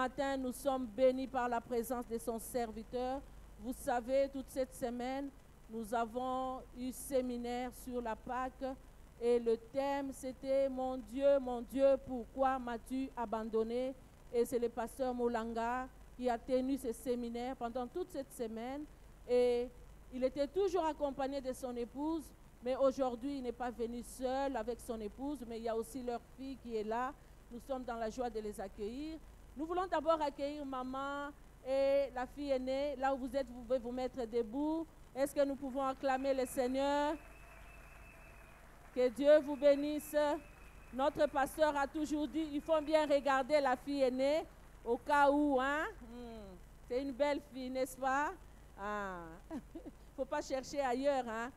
matin, nous sommes bénis par la présence de son serviteur. Vous savez, toute cette semaine, nous avons eu séminaire sur la Pâque et le thème, c'était « Mon Dieu, pourquoi m'as-tu abandonné ?» Et c'est le pasteur Molanga qui a tenu ce séminaire pendant toute cette semaine. Et il était toujours accompagné de son épouse, mais aujourd'hui, il n'est pas venu seul avec son épouse, mais il y a aussi leur fille qui est là. Nous sommes dans la joie de les accueillir. Nous voulons d'abord accueillir maman et la fille aînée. Là où vous êtes, vous pouvez vous mettre debout. Est-ce que nous pouvons acclamer le Seigneur? Que Dieu vous bénisse. Notre pasteur a toujours dit, il faut bien regarder la fille aînée au cas où, hein? C'est une belle fille, n'est-ce pas? Il ne faut pas chercher ailleurs, hein?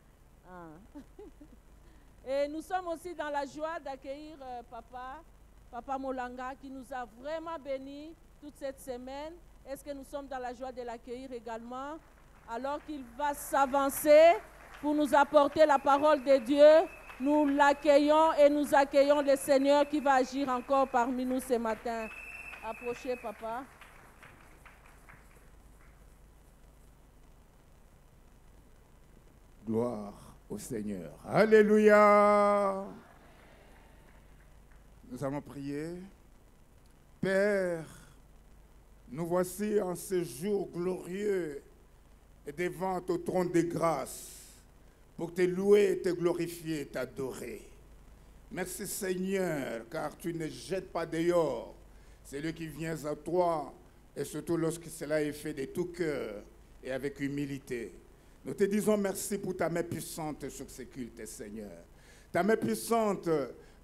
Et nous sommes aussi dans la joie d'accueillir Papa Molanga, qui nous a vraiment bénis toute cette semaine. Est-ce que nous sommes dans la joie de l'accueillir également? Alors qu'il va s'avancer pour nous apporter la parole de Dieu, nous l'accueillons et nous accueillons le Seigneur qui va agir encore parmi nous ce matin. Approchez, papa. Gloire au Seigneur. Alléluia. Nous allons prier. Père, nous voici en ce jour glorieux et devant ton trône de grâce pour te louer, te glorifier, t'adorer. Merci Seigneur, car tu ne jettes pas dehors celui qui vient à toi, et surtout lorsque cela est fait de tout cœur et avec humilité. Nous te disons merci pour ta main puissante sur ce culte, Seigneur. Ta main puissante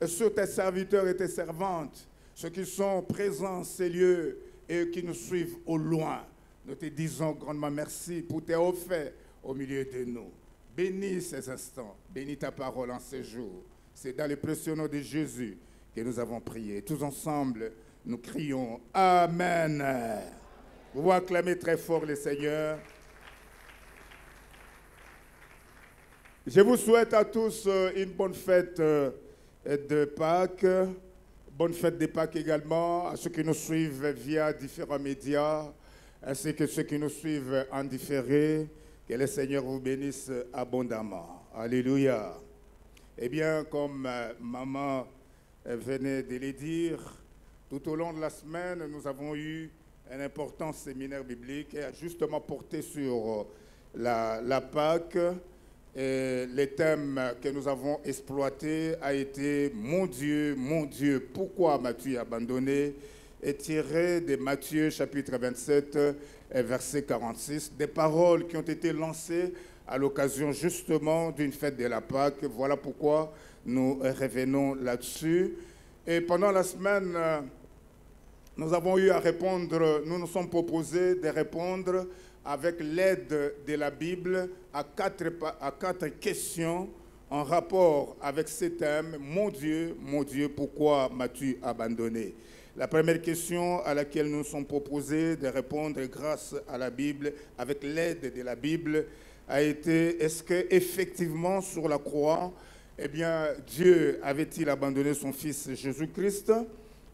sur tes serviteurs et tes servantes, ceux qui sont présents en ces lieux et qui nous suivent au loin. Nous te disons grandement merci pour tes offerts au milieu de nous. Bénis ces instants, bénis ta parole en ces jours. C'est dans le précieux nom de Jésus que nous avons prié. Tous ensemble, nous crions Amen. Vous pouvez acclamer très fort le Seigneur. Je vous souhaite à tous une bonne fête de Pâques. Bonne fête de Pâques également à ceux qui nous suivent via différents médias, ainsi que ceux qui nous suivent en différé. Que le Seigneur vous bénisse abondamment. Alléluia. Eh bien, comme maman venait de le dire, tout au long de la semaine, nous avons eu un important séminaire biblique et a justement porté sur la Pâque. Et le thème que nous avons exploité a été « Mon Dieu, pourquoi m'as-tu abandonné ?» et tiré de Matthieu chapitre 27, verset 46, des paroles qui ont été lancées à l'occasion justement d'une fête de la Pâque. Voilà pourquoi nous revenons là-dessus. Et pendant la semaine, nous avons eu à répondre, nous nous sommes proposés de répondre avec l'aide de la Bible à quatre questions en rapport avec ce thème « Mon Dieu, pourquoi m'as-tu abandonné ?» La première question à laquelle nous sommes proposés de répondre grâce à la Bible, avec l'aide de la Bible, a été « Est-ce qu'effectivement sur la croix, eh bien, Dieu avait-il abandonné son Fils Jésus-Christ ?»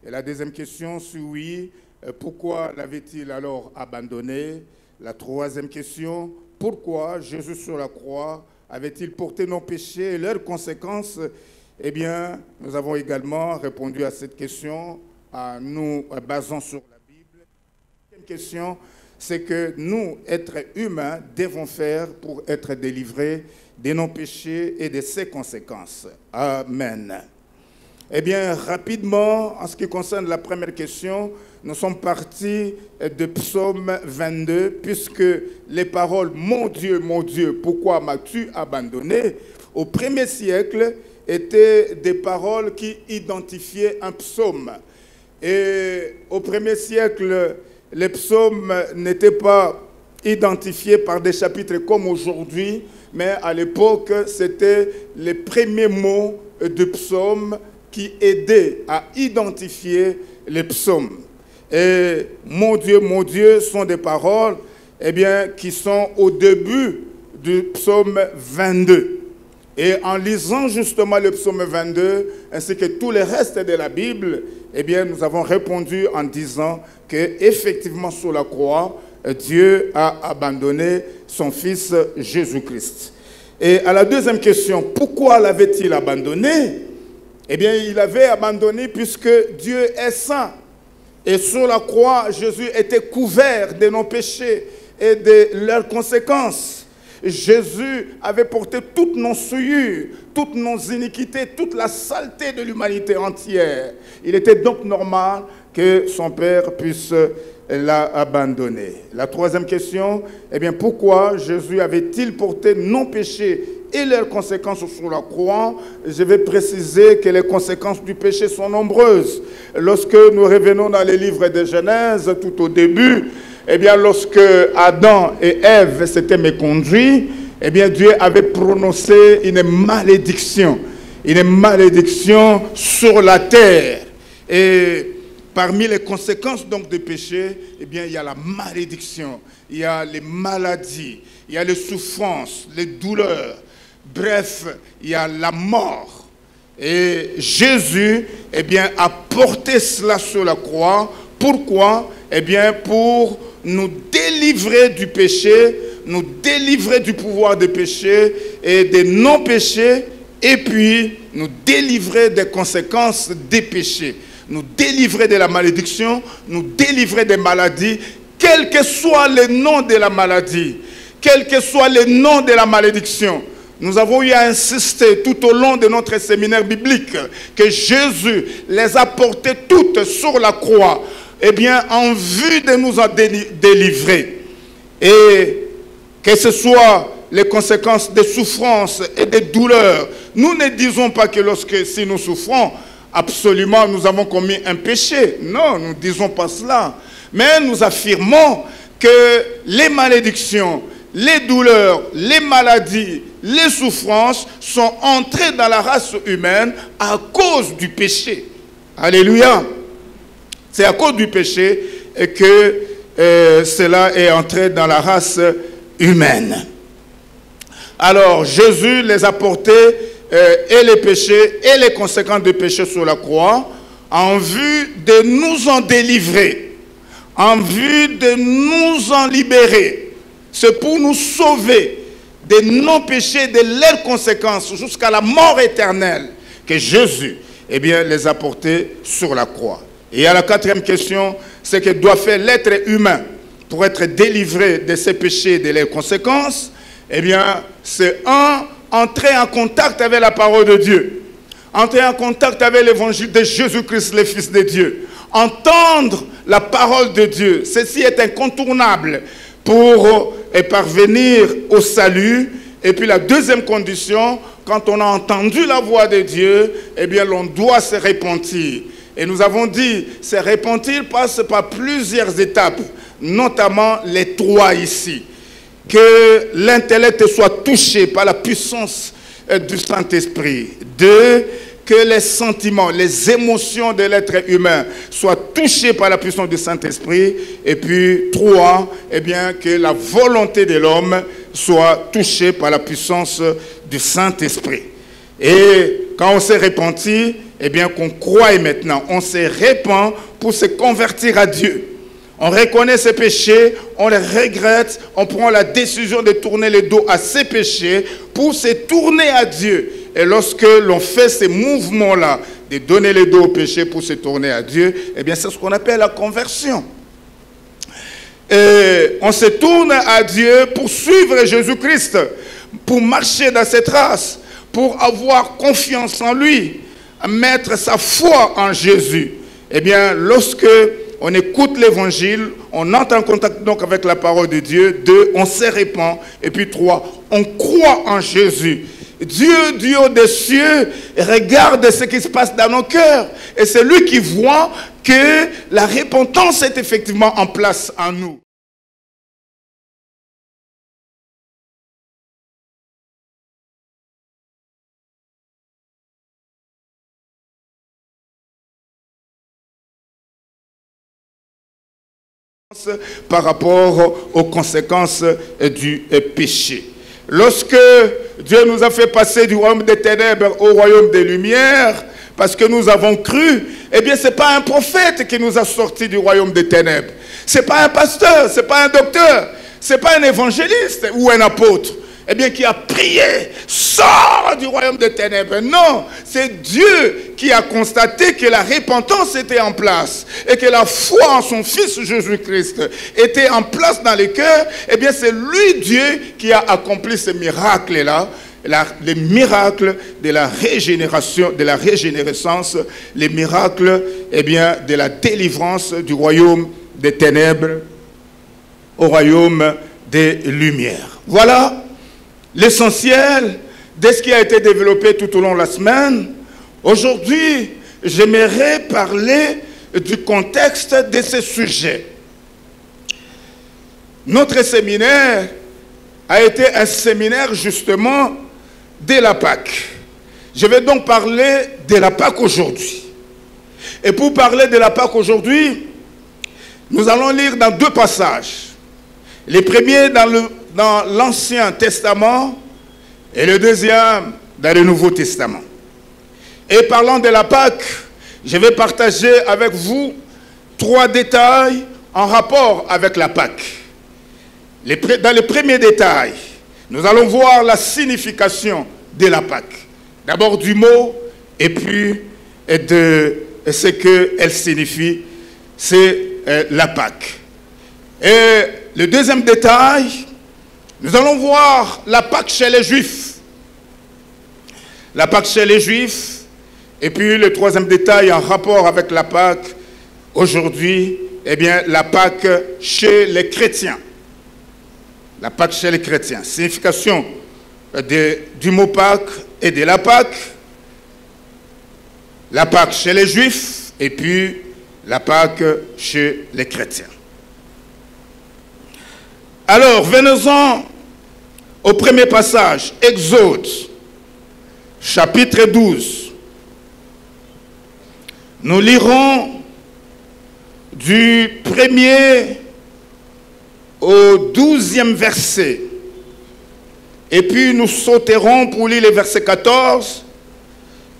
Et la deuxième question, si oui, pourquoi l'avait-il alors abandonné? La troisième question, pourquoi Jésus sur la croix avait-il porté nos péchés et leurs conséquences? Eh bien, nous avons également répondu à cette question en nous basant sur la Bible. La deuxième question, c'est que nous, êtres humains, devons faire pour être délivrés de nos péchés et de ses conséquences. Amen. Eh bien, rapidement, en ce qui concerne la première question, nous sommes partis de Psaume 22, puisque les paroles « Mon Dieu, pourquoi m'as-tu abandonné ?» au 1er siècle étaient des paroles qui identifiaient un psaume. Et au 1er siècle, les psaumes n'étaient pas identifiés par des chapitres comme aujourd'hui, mais à l'époque, c'était les premiers mots de psaume qui aidaient à identifier les psaumes. Et mon Dieu sont des paroles qui sont au début du psaume 22. Et en lisant justement le psaume 22, ainsi que tous les restes de la Bible, eh bien, nous avons répondu en disant qu'effectivement, sur la croix, Dieu a abandonné son Fils Jésus-Christ. Et à la deuxième question, pourquoi l'avait-il abandonné? Eh bien, il avait abandonné puisque Dieu est saint. Et sur la croix, Jésus était couvert de nos péchés et de leurs conséquences. Jésus avait porté toutes nos souillures, toutes nos iniquités, toute la saleté de l'humanité entière. Il était donc normal que son Père puisse l'abandonner. La troisième question, eh bien, pourquoi Jésus avait-il porté nos péchés et leurs conséquences sur la croix? Je vais préciser que les conséquences du péché sont nombreuses. Lorsque nous revenons dans les livres de Genèse, tout au début, eh bien, lorsque Adam et Ève s'étaient méconduits, eh bien, Dieu avait prononcé une malédiction sur la terre. Et parmi les conséquences donc du péché, eh bien, il y a la malédiction, il y a les maladies, il y a les souffrances, les douleurs. Bref, il y a la mort. Et Jésus, eh bien, a porté cela sur la croix. Pourquoi? Eh bien, pour nous délivrer du péché, nous délivrer du pouvoir des péchés et des non-péchés, et puis nous délivrer des conséquences des péchés, nous délivrer de la malédiction, nous délivrer des maladies, quel que soit le nom de la maladie, quel que soit le nom de la malédiction. Nous avons eu à insister tout au long de notre séminaire biblique que Jésus les a portées toutes sur la croix, eh bien, en vue de nous en délivrer. Et que ce soit les conséquences des souffrances et des douleurs, nous ne disons pas que si nous souffrons, absolument nous avons commis un péché. Non, nous ne disons pas cela. Mais nous affirmons que les malédictions, les douleurs, les maladies, les souffrances sont entrées dans la race humaine à cause du péché. Alléluia. C'est à cause du péché que cela est entré dans la race humaine. Alors, Jésus les a portés et les péchés et les conséquences des péchés sur la croix en vue de nous en délivrer, en vue de nous en libérer. C'est pour nous sauver des non-péchés, de leurs conséquences jusqu'à la mort éternelle que Jésus, eh bien, les a portés sur la croix. Et à la quatrième question, c'est que doit faire l'être humain pour être délivré de ses péchés et de leurs conséquences. Eh bien, c'est entrer en contact avec la parole de Dieu. Entrer en contact avec l'évangile de Jésus-Christ, le Fils de Dieu. Entendre la parole de Dieu. Ceci est incontournable pour parvenir au salut. Et puis la deuxième condition, quand on a entendu la voix de Dieu, eh bien, l'on doit se repentir. Et nous avons dit, se repentir passe par plusieurs étapes, notamment les trois ici. Que l'intellect soit touché par la puissance du Saint-Esprit. 2, que les sentiments, les émotions de l'être humain soient touchés par la puissance du Saint-Esprit. Et puis 3, eh bien, que la volonté de l'homme soit touchée par la puissance du Saint-Esprit. Et quand on s'est repenti, eh bien, qu'on croit maintenant, on se répand pour se convertir à Dieu. On reconnaît ses péchés, on les regrette, on prend la décision de tourner le dos à ses péchés pour se tourner à Dieu. Et lorsque l'on fait ces mouvements-là, de donner le dos au péché pour se tourner à Dieu, eh bien, c'est ce qu'on appelle la conversion. Et on se tourne à Dieu pour suivre Jésus-Christ, pour marcher dans cette race, pour avoir confiance en lui, mettre sa foi en Jésus. Eh bien, lorsque on écoute l'évangile, on entre en contact donc avec la parole de Dieu. 2, on se répand. Et puis 3, on croit en Jésus. Dieu, Dieu des cieux, regarde ce qui se passe dans nos cœurs. Et c'est lui qui voit que la repentance est effectivement en place en nous. Par rapport aux conséquences du péché. Lorsque Dieu nous a fait passer du royaume des ténèbres au royaume des lumières, parce que nous avons cru, eh bien, ce n'est pas un prophète qui nous a sortis du royaume des ténèbres. Ce n'est pas un pasteur, ce n'est pas un docteur, ce n'est pas un évangéliste ou un apôtre, eh bien, qui a prié, sors du royaume des ténèbres. Non, c'est Dieu qui a constaté que la repentance était en place et que la foi en son Fils Jésus-Christ était en place dans les cœurs. Eh bien, c'est lui, Dieu, qui a accompli ces miracles-là. Les miracles de la régénération, de la régénérescence, les miracles, eh bien, de la délivrance du royaume des ténèbres au royaume des lumières. Voilà l'essentiel de ce qui a été développé tout au long de la semaine. Aujourd'hui, j'aimerais parler du contexte de ce sujet. Notre séminaire a été un séminaire justement de la Pâque. Je vais donc parler de la Pâque aujourd'hui. Et pour parler de la Pâque aujourd'hui, nous allons lire dans deux passages. Le premier dans l'Ancien Testament et le deuxième dans le Nouveau Testament. Et parlant de la Pâque, je vais partager avec vous 3 détails en rapport avec la Pâque. Dans le premier détail, nous allons voir la signification de la Pâque. D'abord du mot et puis de ce qu'elle signifie, c'est la Pâque. Et le deuxième détail, nous allons voir la Pâque chez les Juifs. La Pâque chez les Juifs. Et puis le troisième détail en rapport avec la Pâque aujourd'hui, eh bien la Pâque chez les chrétiens. La Pâque chez les chrétiens. Signification du mot Pâque et de la Pâque chez les Juifs et puis la Pâque chez les chrétiens. Alors, venons-en au premier passage, Exode, chapitre 12. Nous lirons du 1er au 12e verset. Et puis nous sauterons pour lire les versets 14,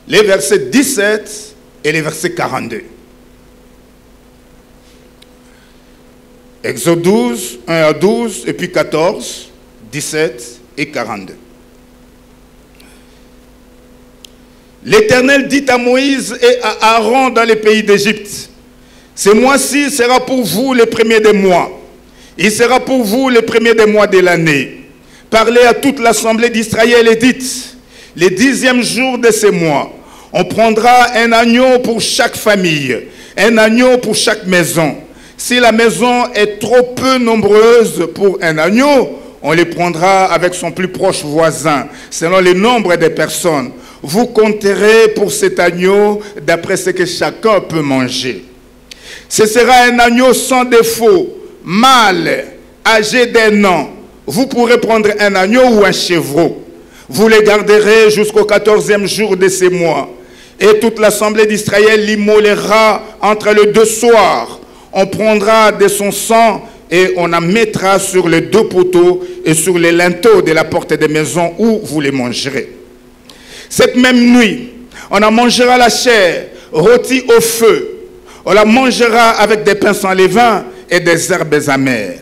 les versets 17 et les versets 42. Exode 12, 1 à 12, et puis 14, 17 et 42. L'Éternel dit à Moïse et à Aaron dans les pays d'Égypte, « Ce mois-ci sera pour vous le premier des mois. Il sera pour vous le premier des mois de l'année. Parlez à toute l'assemblée d'Israël et dites, le 10e jour de ce mois, on prendra un agneau pour chaque famille, un agneau pour chaque maison. Si la maison est trop peu nombreuse pour un agneau, on les prendra avec son plus proche voisin, selon le nombre de personnes. Vous compterez pour cet agneau d'après ce que chacun peut manger. Ce sera un agneau sans défaut, mâle, âgé d'1 an. Vous pourrez prendre un agneau ou un chevreau. Vous les garderez jusqu'au 14e jour de ces mois. Et toute l'assemblée d'Israël l'immolera entre les 2 soirs. On prendra de son sang et on en mettra sur les 2 poteaux et sur les linteaux de la porte des maisons où vous les mangerez. Cette même nuit, on en mangera la chair rôtie au feu. On la mangera avec des pains sans levain et des herbes amères.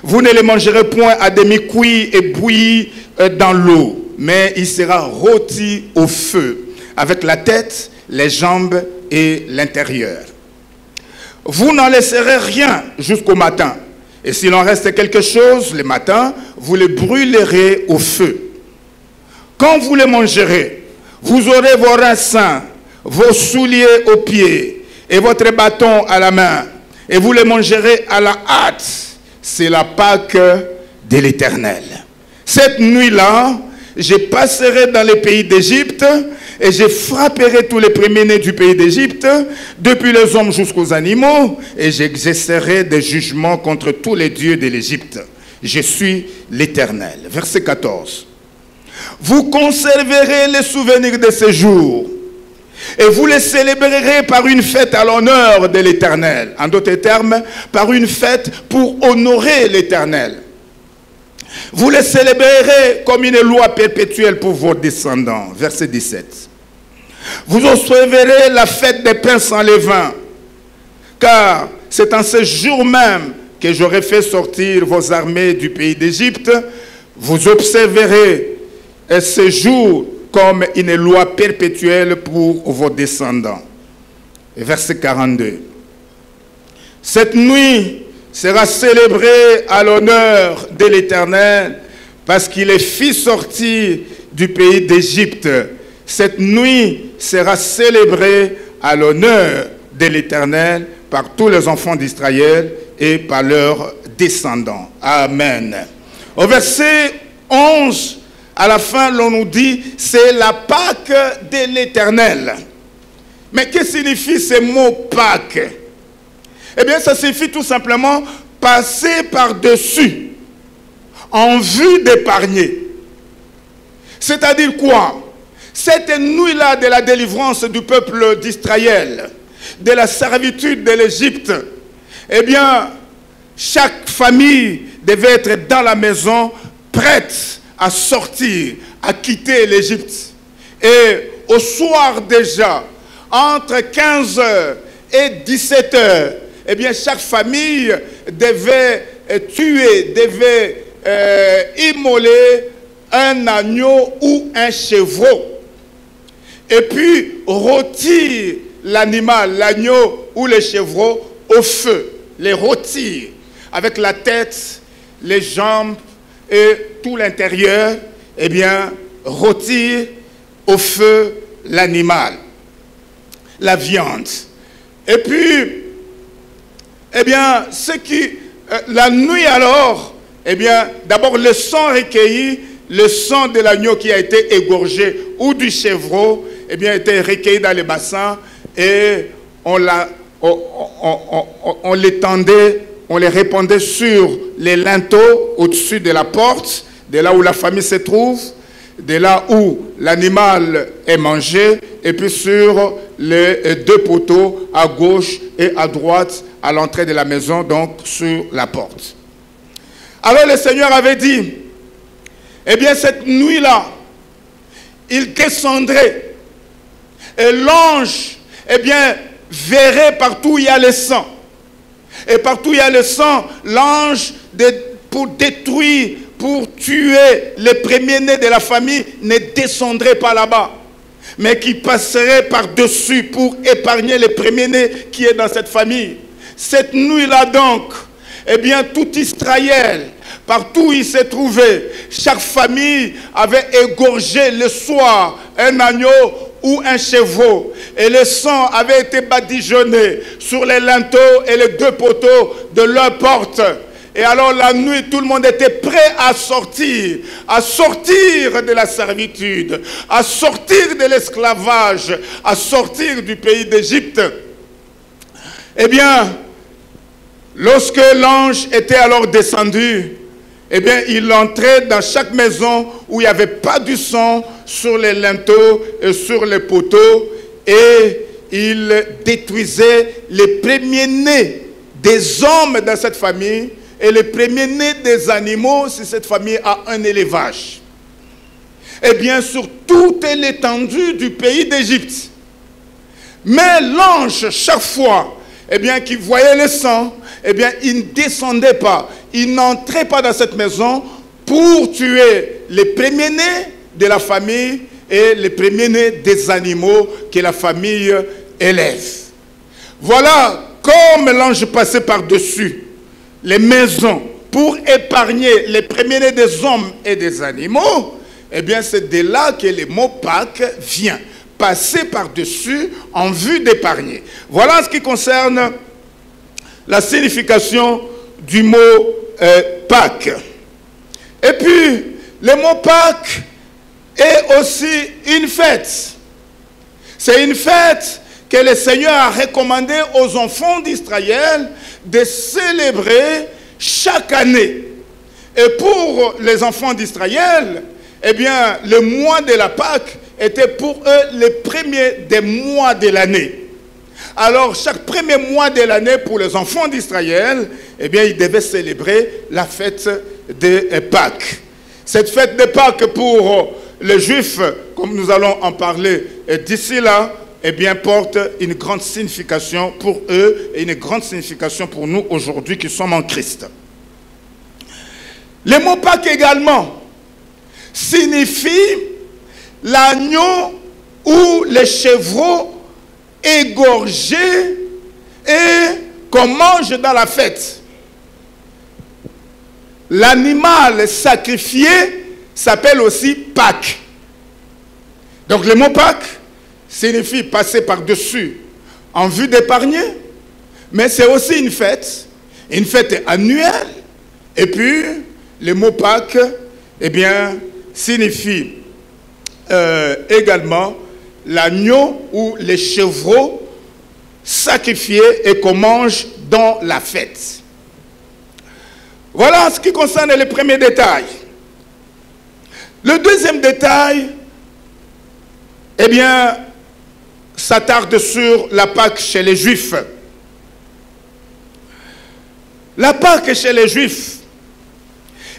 Vous ne les mangerez point à demi-cuit et bouilli dans l'eau, mais il sera rôti au feu, avec la tête, les jambes et l'intérieur. Vous n'en laisserez rien jusqu'au matin. Et s'il en reste quelque chose le matin, vous le brûlerez au feu. Quand vous les mangerez, vous aurez vos reins sains, vos souliers aux pieds et votre bâton à la main. Et vous les mangerez à la hâte. C'est la Pâque de l'Éternel. Cette nuit-là, je passerai dans les pays d'Égypte et je frapperai tous les premiers-nés du pays d'Égypte, depuis les hommes jusqu'aux animaux, et j'exercerai des jugements contre tous les dieux de l'Égypte. Je suis l'Éternel. Verset 14. Vous conserverez les souvenirs de ces jours et vous les célébrerez par une fête à l'honneur de l'Éternel. En d'autres termes, par une fête pour honorer l'Éternel. Vous les célébrerez comme une loi perpétuelle pour vos descendants. Verset 17. Vous observerez la fête des pains sans levain, car c'est en ce jour même que j'aurai fait sortir vos armées du pays d'Égypte. Vous observerez ce jour comme une loi perpétuelle pour vos descendants. Verset 42. Cette nuit sera célébrée à l'honneur de l'Éternel, parce qu'il est fit sortir du pays d'Égypte. Cette nuit sera célébrée à l'honneur de l'Éternel par tous les enfants d'Israël et par leurs descendants. Amen. Au verset 11, à la fin, l'on nous dit, c'est la Pâque de l'Éternel. Mais que signifie ce mot Pâque? Eh bien, ça signifie tout simplement passer par-dessus, en vue d'épargner. C'est-à-dire quoi? Cette nuit-là de la délivrance du peuple d'Israël, de la servitude de l'Égypte, eh bien, chaque famille devait être dans la maison, prête à sortir, à quitter l'Égypte. Et au soir déjà, entre 15h et 17h, eh bien, chaque famille devait tuer, devait immoler un agneau ou un chevreau. Et puis, rôtir l'animal, l'agneau ou le chevreau au feu. Les rôtir avec la tête, les jambes et tout l'intérieur, eh bien, rôtir au feu l'animal, la viande. Et puis, eh bien, la nuit alors, eh bien, d'abord le sang recueilli, le sang de l'agneau qui a été égorgé ou du chevreau, eh bien, était recueilli dans les bassins et on l'étendait, on les répandait sur les linteaux au-dessus de la porte, de là où la famille se trouve, de là où l'animal est mangé, et puis sur les deux poteaux à gauche et à droite à l'entrée de la maison, donc sur la porte. Alors le Seigneur avait dit, eh bien cette nuit-là, il descendrait et l'ange, eh bien, verrait partout où il y a le sang. Et partout où il y a le sang, l'ange, pour détruire, pour tuer les premiers-nés de la famille, ne descendrait pas là-bas, mais qui passerait par-dessus pour épargner les premiers-nés qui est dans cette famille. Cette nuit-là donc, eh bien, tout Israël, partout où il s'est trouvé, chaque famille avait égorgé le soir un agneau ou un chevreau, et le sang avait été badigeonné sur les linteaux et les deux poteaux de leur porte. Et alors la nuit, tout le monde était prêt à sortir de la servitude, à sortir de l'esclavage, à sortir du pays d'Égypte. Eh bien, lorsque l'ange était alors descendu, eh bien, il entrait dans chaque maison où il n'y avait pas du sang sur les linteaux et sur les poteaux, et il détruisait les premiers-nés des hommes dans cette famille et les premiers-nés des animaux si cette famille a un élevage. Eh bien, sur toute l'étendue du pays d'Égypte. Mais l'ange, chaque fois, eh bien, qu'il voyait le sang, eh bien, il ne descendait pas, il n'entrait pas dans cette maison pour tuer les premiers-nés de la famille et les premiers-nés des animaux que la famille élève. Voilà, comme l'ange passait par-dessus les maisons pour épargner les premiers-nés des hommes et des animaux, eh bien, c'est de là que le mot Pâques vient. Passer par-dessus en vue d'épargner. Voilà ce qui concerne la signification du mot Pâques. Et puis, le mot Pâques est aussi une fête. C'est une fête que le Seigneur a recommandé aux enfants d'Israël de célébrer chaque année. Et pour les enfants d'Israël, eh bien, le mois de la Pâque était pour eux les premiers des mois de l'année. Alors, chaque premier mois de l'année pour les enfants d'Israël, eh bien, ils devaient célébrer la fête de Pâques. Cette fête de Pâques pour les Juifs, comme nous allons en parler d'ici là, eh bien, porte une grande signification pour eux et une grande signification pour nous aujourd'hui qui sommes en Christ. Le mot Pâques également signifie l'agneau ou les chevreaux égorgés et qu'on mange dans la fête. L'animal sacrifié s'appelle aussi Pâques. Donc le mot Pâques signifie passer par-dessus en vue d'épargner, mais c'est aussi une fête annuelle. Et puis, le mot Pâques, eh bien, signifie également l'agneau ou les chevreaux sacrifiés et qu'on mange dans la fête. Voilà ce qui concerne le premier détail. Le deuxième détail, eh bien, s'attarde sur la Pâque chez les Juifs. La Pâque chez les Juifs,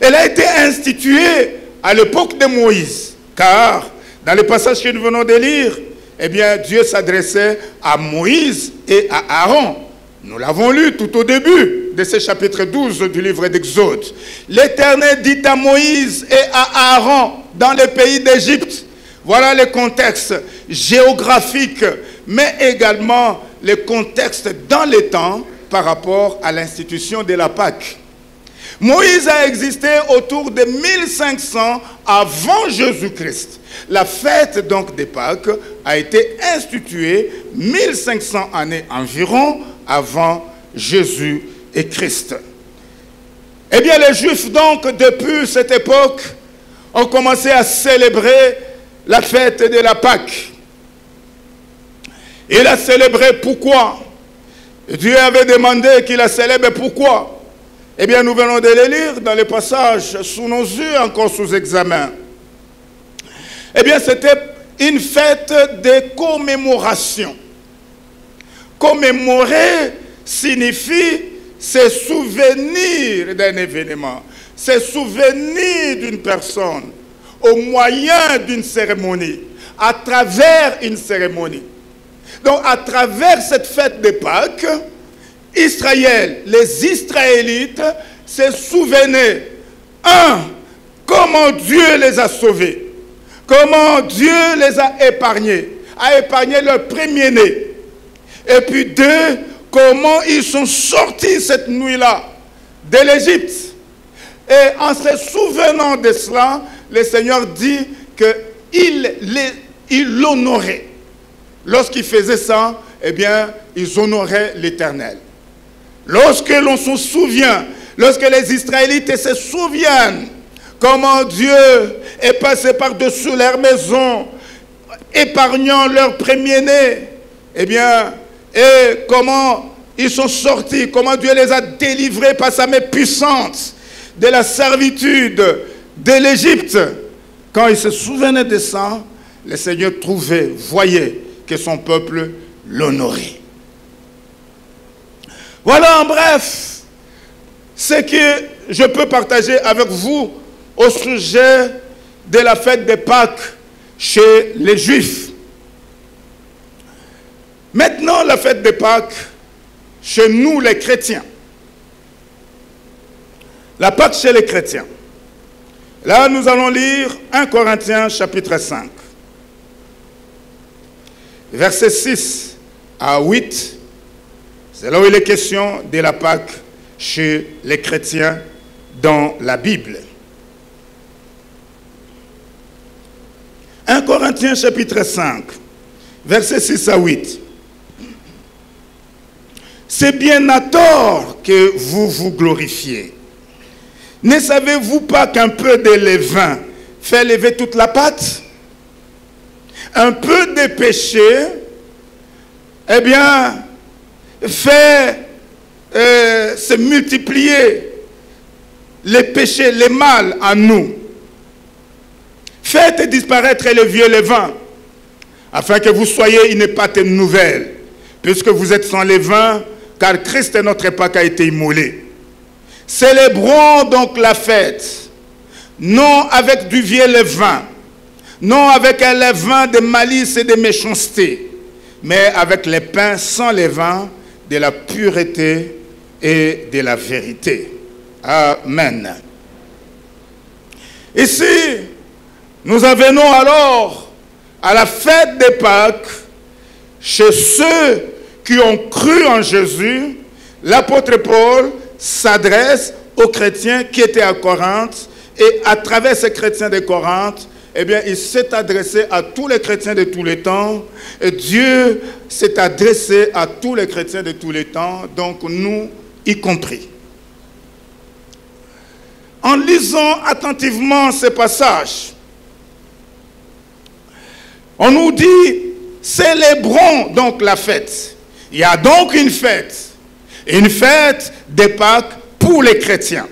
elle a été instituée à l'époque de Moïse, car dans le passage que nous venons de lire, eh bien, Dieu s'adressait à Moïse et à Aaron. Nous l'avons lu tout au début de ce chapitre 12 du livre d'Exode. L'Éternel dit à Moïse et à Aaron dans le pays d'Égypte. Voilà le contexte géographique, mais également le contexte dans les temps par rapport à l'institution de la Pâque. Moïse a existé autour de 1500 avant Jésus-Christ. La fête donc des Pâques a été instituée 1500 années environ avant Jésus et Christ. Eh bien, les Juifs donc depuis cette époque ont commencé à célébrer la fête de la Pâque. Il a célébré pourquoi? Dieu avait demandé qu'il la célèbre pourquoi? Eh bien, nous venons de les lire dans les passages sous nos yeux, encore sous examen. Eh bien, c'était une fête de commémoration. Commémorer signifie se souvenir d'un événement, se souvenir d'une personne, au moyen d'une cérémonie, à travers une cérémonie. Donc, à travers cette fête de Pâques, Israël, les Israélites se souvenaient, comment Dieu les a sauvés, comment Dieu les a épargnés leur premier-né. Et puis deux, comment ils sont sortis cette nuit-là de l'Égypte. Et en se souvenant de cela, le Seigneur dit qu'il l'honorait. Lorsqu'ils faisaient ça, eh bien, ils honoraient l'Éternel. Lorsque l'on se souvient, lorsque les Israélites se souviennent comment Dieu est passé par-dessus leur maison, épargnant leur premier-né, eh bien, et comment ils sont sortis, comment Dieu les a délivrés par sa main puissante de la servitude de l'Égypte. Quand ils se souvenaient de ça, le Seigneur voyait que son peuple l'honorait. Voilà en bref ce que je peux partager avec vous au sujet de la fête des Pâques chez les Juifs. Maintenant, la fête des Pâques chez nous les chrétiens. La Pâque chez les chrétiens. Là, nous allons lire 1 Corinthiens chapitre 5. Versets 6 à 8. C'est là où il est question de la Pâque chez les chrétiens dans la Bible. 1 Corinthiens chapitre 5, versets 6 à 8. C'est bien à tort que vous vous glorifiez. Ne savez-vous pas qu'un peu de levain fait lever toute la pâte? Un peu de péché, eh bien, fait se multiplier les péchés, les mal en nous. Faites disparaître le vieux levain, afin que vous soyez une pâte nouvelle, puisque vous êtes sans levain, car Christ notre Pâque a été immolé. Célébrons donc la fête, non avec du vieux levain, non avec un levain de malice et de méchanceté, mais avec les pains sans levain de la pureté et de la vérité. Amen. Ici, nous en venons alors à la fête des Pâques. Chez ceux qui ont cru en Jésus, l'apôtre Paul s'adresse aux chrétiens qui étaient à Corinthe, et à travers ces chrétiens de Corinthe, eh bien, il s'est adressé à tous les chrétiens de tous les temps, et Dieu s'est adressé à tous les chrétiens de tous les temps, donc nous y compris. En lisant attentivement ces passages, on nous dit, célébrons donc la fête. Il y a donc une fête des Pâques pour les chrétiens.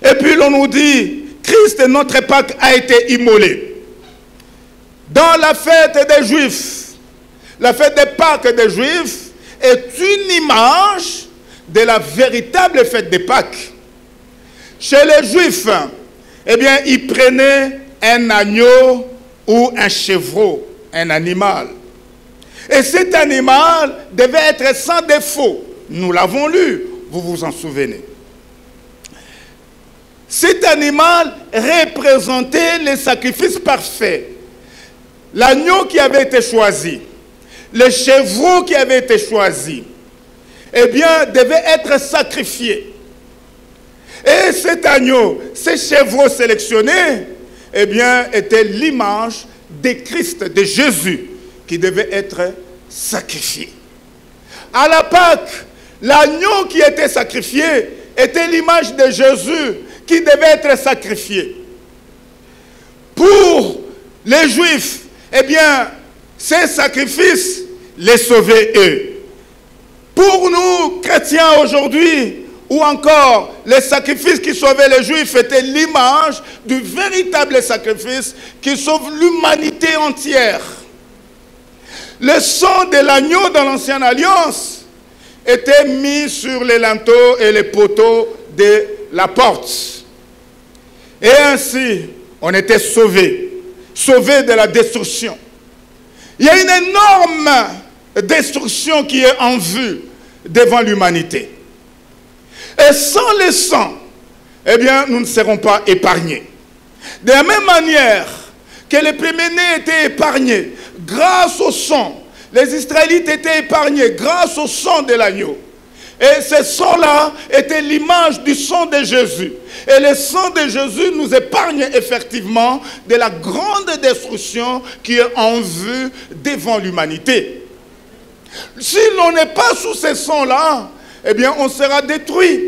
Et puis l'on nous dit, Christ, notre Pâque, a été immolé. Dans la fête des Juifs, la fête des Pâques des Juifs est une image de la véritable fête des Pâques. Chez les Juifs, eh bien, ils prenaient un agneau ou un chevreau, un animal. Et cet animal devait être sans défaut. Nous l'avons lu, vous vous en souvenez. Cet animal représentait les sacrifices parfaits. L'agneau qui avait été choisi, le chevreau qui avait été choisi, eh bien, devait être sacrifié. Et cet agneau, ces chevreaux sélectionnés, eh bien, était l'image de Christ, de Jésus, qui devait être sacrifié. À la Pâque, l'agneau qui était sacrifié était l'image de Jésus qui devait être sacrifié. Pour les Juifs, eh bien, ces sacrifices les sauvaient eux. Pour nous, chrétiens aujourd'hui, ou encore les sacrifices qui sauvaient les Juifs étaient l'image du véritable sacrifice qui sauve l'humanité entière. Le sang de l'agneau dans l'Ancienne Alliance était mis sur les linteaux et les poteaux de la porte. Et ainsi, on était sauvés de la destruction. Il y a une énorme destruction qui est en vue devant l'humanité. Et sans le sang, eh bien, nous ne serons pas épargnés. De la même manière que les premiers-nés étaient épargnés grâce au sang, les Israélites étaient épargnés grâce au sang de l'agneau. Et ce sang-là était l'image du sang de Jésus. Et le sang de Jésus nous épargne effectivement de la grande destruction qui est en vue devant l'humanité. Si l'on n'est pas sous ce sang-là, eh bien, on sera détruit.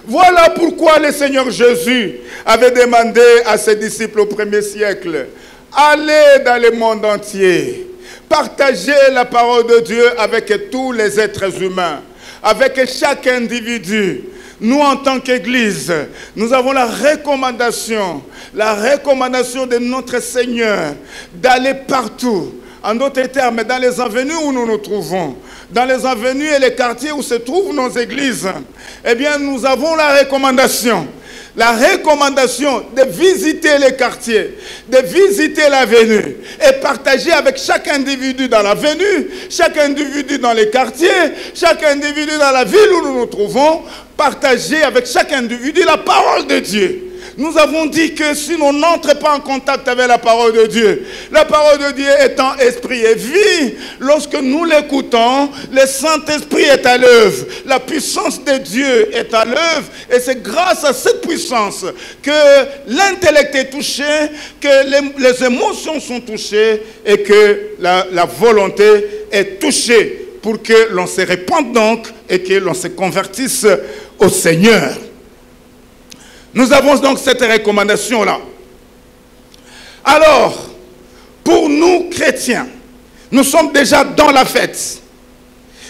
Voilà pourquoi le Seigneur Jésus avait demandé à ses disciples au 1er siècle, allez dans le monde entier, partagez la parole de Dieu avec tous les êtres humains, avec chaque individu. Nous, en tant qu'Église, nous avons la recommandation de notre Seigneur d'aller partout. En d'autres termes, dans les avenues où nous nous trouvons, dans les avenues et les quartiers où se trouvent nos églises, eh bien, nous avons la recommandation de visiter les quartiers, de visiter l'avenue et partager avec chaque individu dans l'avenue, chaque individu dans les quartiers, chaque individu dans la ville où nous nous trouvons, partager avec chaque individu la parole de Dieu. Nous avons dit que si on n'entre pas en contact avec la parole de Dieu étant esprit et vie, lorsque nous l'écoutons, le Saint-Esprit est à l'œuvre. La puissance de Dieu est à l'œuvre et c'est grâce à cette puissance que l'intellect est touché, que les émotions sont touchées et que la volonté est touchée pour que l'on se répande donc et que l'on se convertisse au Seigneur. Nous avons donc cette recommandation-là. Alors, pour nous chrétiens, nous sommes déjà dans la fête.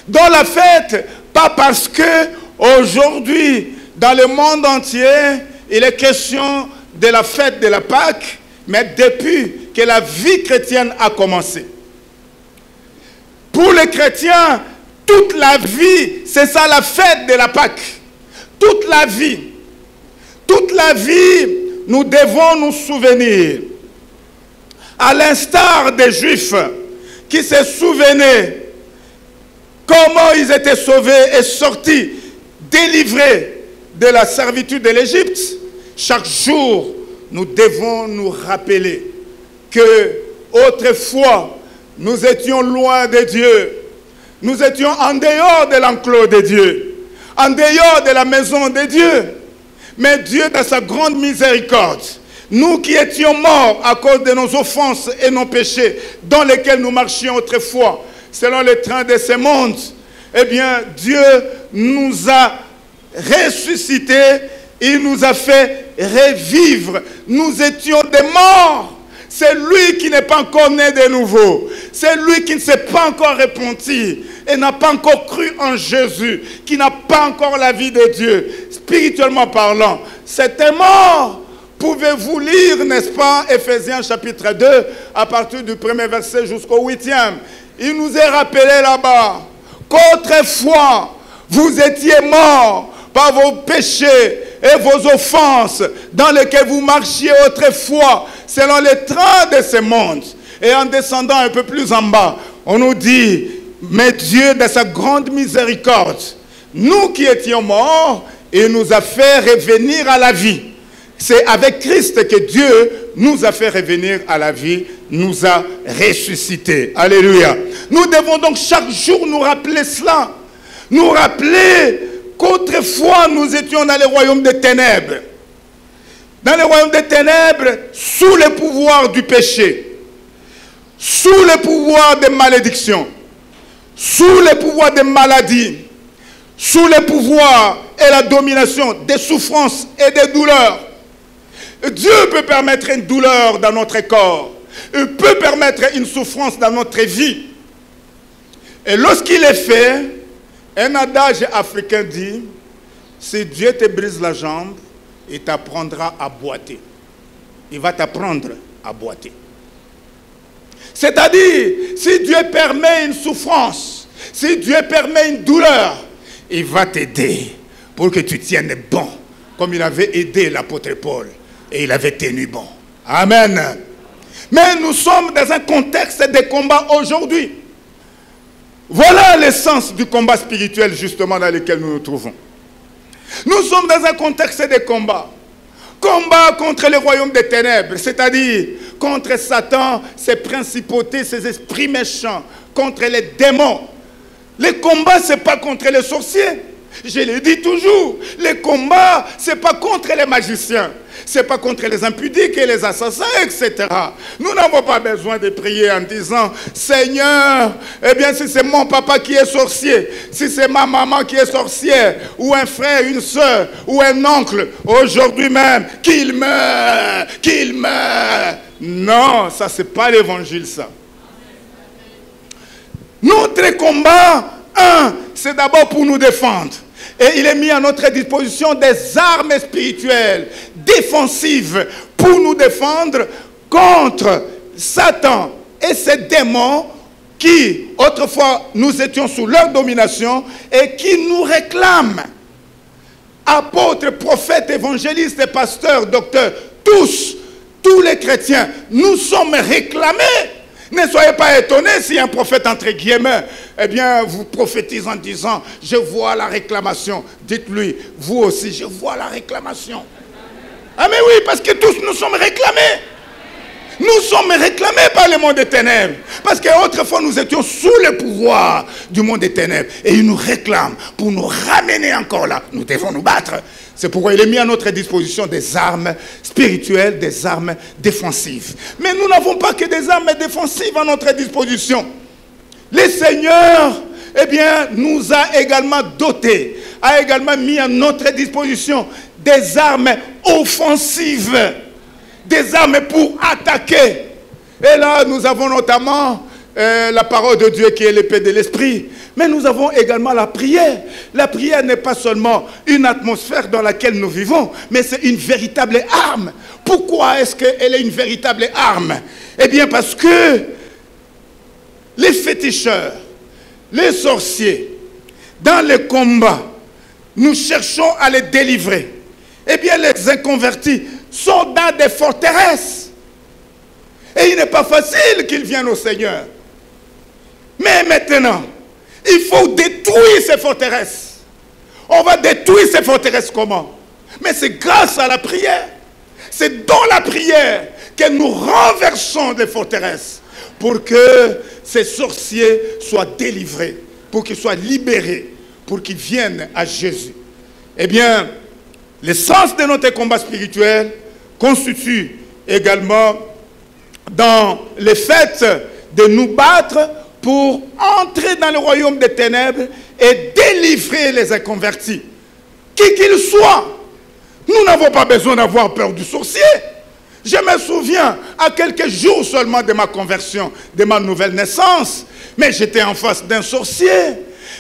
Dans la fête, pas parce que aujourd'hui, dans le monde entier, il est question de la fête de la Pâque, mais depuis que la vie chrétienne a commencé. Pour les chrétiens, toute la vie, c'est ça la fête de la Pâque. toute la vie, nous devons nous souvenir, à l'instar des Juifs qui se souvenaient comment ils étaient sauvés et sortis, délivrés de la servitude de l'Égypte. Chaque jour, nous devons nous rappeler que autrefois, nous étions loin de Dieu. Nous étions en dehors de l'enclos de Dieu, en dehors de la maison de Dieu. Mais Dieu, dans sa grande miséricorde, nous qui étions morts à cause de nos offenses et nos péchés dans lesquels nous marchions autrefois, selon le train de ce monde, eh bien, Dieu nous a ressuscités, il nous a fait revivre. Nous étions des morts. C'est lui qui n'est pas encore né de nouveau. C'est lui qui ne s'est pas encore repenti et n'a pas encore cru en Jésus, qui n'a pas encore la vie de Dieu. Spirituellement parlant, c'était mort. Pouvez-vous lire, n'est-ce pas, Éphésiens chapitre 2, à partir du 1er verset jusqu'au 8e. Il nous est rappelé là-bas qu'autrefois, vous étiez morts par vos péchés et vos offenses dans lesquelles vous marchiez autrefois selon les trains de ce monde. Et en descendant un peu plus en bas, on nous dit, mais Dieu, de sa grande miséricorde, nous qui étions morts, il nous a fait revenir à la vie. C'est avec Christ que Dieu nous a fait revenir à la vie, nous a ressuscités. Alléluia. Nous devons donc chaque jour nous rappeler cela. Nous rappeler qu'autrefois nous étions dans le royaume des ténèbres. Dans le royaume des ténèbres, sous le pouvoir du péché, sous le pouvoir des malédictions, sous le pouvoir des maladies, sous le pouvoir et la domination des souffrances et des douleurs. Dieu peut permettre une douleur dans notre corps. Il peut permettre une souffrance dans notre vie. Et lorsqu'il est fait, un adage africain dit, si Dieu te brise la jambe, il t'apprendra à boiter. Il va t'apprendre à boiter. C'est-à-dire, si Dieu permet une souffrance, si Dieu permet une douleur, il va t'aider pour que tu tiennes bon, comme il avait aidé l'apôtre Paul. Et il avait tenu bon. Amen. Mais nous sommes dans un contexte de combat aujourd'hui. Voilà l'essence du combat spirituel justement dans lequel nous nous trouvons. Nous sommes dans un contexte de combat. Combat contre le royaume des ténèbres, c'est-à-dire contre Satan, ses principautés, ses esprits méchants, contre les démons. Le combat, ce n'est pas contre les sorciers. Je le dis toujours, le combat, ce n'est pas contre les magiciens. Ce n'est pas contre les impudiques et les assassins, etc. Nous n'avons pas besoin de prier en disant, Seigneur, eh bien si c'est mon papa qui est sorcier, si c'est ma maman qui est sorcière, ou un frère, une soeur, ou un oncle, aujourd'hui même, qu'il meure, qu'il meure. Non, ça c'est pas l'évangile, ça. Notre combat, c'est d'abord pour nous défendre. Et il est mis à notre disposition des armes spirituelles, défensives, pour nous défendre contre Satan et ses démons qui, autrefois, nous étions sous leur domination et qui nous réclament. Apôtres, prophètes, évangélistes, pasteurs, docteurs, tous les chrétiens, nous sommes réclamés. Ne soyez pas étonnés si un prophète, entre guillemets, eh bien, vous prophétise en disant, je vois la réclamation. Dites-lui, vous aussi, je vois la réclamation. Ah mais oui, parce que tous nous sommes réclamés. Nous sommes réclamés par le monde des ténèbres. Parce qu'autrefois, nous étions sous le pouvoir du monde des ténèbres. Et il nous réclame pour nous ramener encore là. Nous devons nous battre. C'est pourquoi il est mis à notre disposition des armes spirituelles, des armes défensives. Mais nous n'avons pas que des armes défensives à notre disposition. Le Seigneur, eh bien, nous a également dotés, a également mis à notre disposition des armes offensives, des armes pour attaquer. Et là, nous avons notamment la parole de Dieu qui est l'épée de l'esprit. Mais nous avons également la prière. La prière n'est pas seulement une atmosphère dans laquelle nous vivons, mais c'est une véritable arme. Pourquoi est-ce qu'elle est une véritable arme? Eh bien parce que les féticheurs, les sorciers, dans les combats, nous cherchons à les délivrer. Eh bien, les inconvertis sont dans des forteresses. Et il n'est pas facile qu'ils viennent au Seigneur. Mais maintenant, il faut détruire ces forteresses. On va détruire ces forteresses comment? Mais c'est grâce à la prière. C'est dans la prière que nous renversons les forteresses pour que ces sorciers soient délivrés, pour qu'ils soient libérés, pour qu'ils viennent à Jésus. Eh bien, l'essence de notre combat spirituel constitue également dans le fait de nous battre pour entrer dans le royaume des ténèbres et délivrer les inconvertis. Qui qu'ils soient, nous n'avons pas besoin d'avoir peur du sorcier. Je me souviens, à quelques jours seulement de ma conversion, de ma nouvelle naissance, mais j'étais en face d'un sorcier.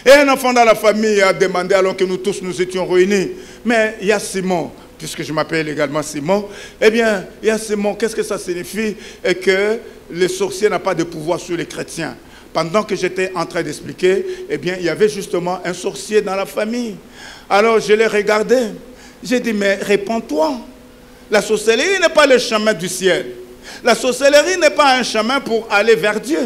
Et un enfant dans la famille a demandé, alors que nous tous nous étions réunis, mais il y a Simon, puisque je m'appelle également Simon, eh bien, il y a Simon, qu'est-ce que ça signifie? Et que le sorcier n'a pas de pouvoir sur les chrétiens. Pendant que j'étais en train d'expliquer, eh bien, il y avait justement un sorcier dans la famille. Alors, je l'ai regardé. J'ai dit, mais réponds-toi. La sorcellerie n'est pas le chemin du ciel. La sorcellerie n'est pas un chemin pour aller vers Dieu,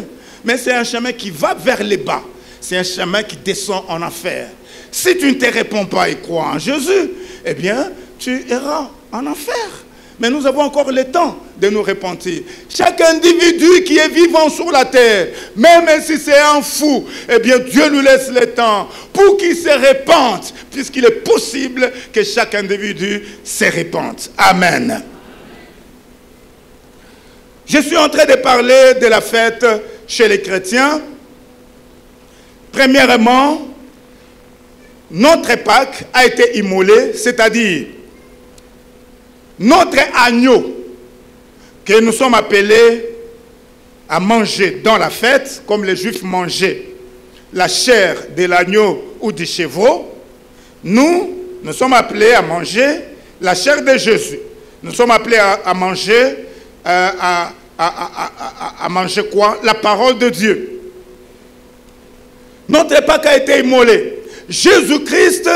mais c'est un chemin qui va vers les bas. C'est un chemin qui descend en enfer. Si tu ne te réponds pas et crois en Jésus, eh bien, tu iras en enfer. Mais nous avons encore le temps de nous repentir. Chaque individu qui est vivant sur la terre, même si c'est un fou, eh bien Dieu lui laisse le temps pour qu'il se répande, puisqu'il est possible que chaque individu se répande. Amen. Je suis en train de parler de la fête chez les chrétiens. Premièrement, notre Pâques a été immolé, c'est-à-dire notre agneau que nous sommes appelés à manger dans la fête, comme les Juifs mangeaient la chair de l'agneau ou du chevreau, nous sommes appelés à manger la chair de Jésus. Nous sommes appelés à manger, à manger quoi? La parole de Dieu. Notre Pâques a été immolé. Jésus-Christ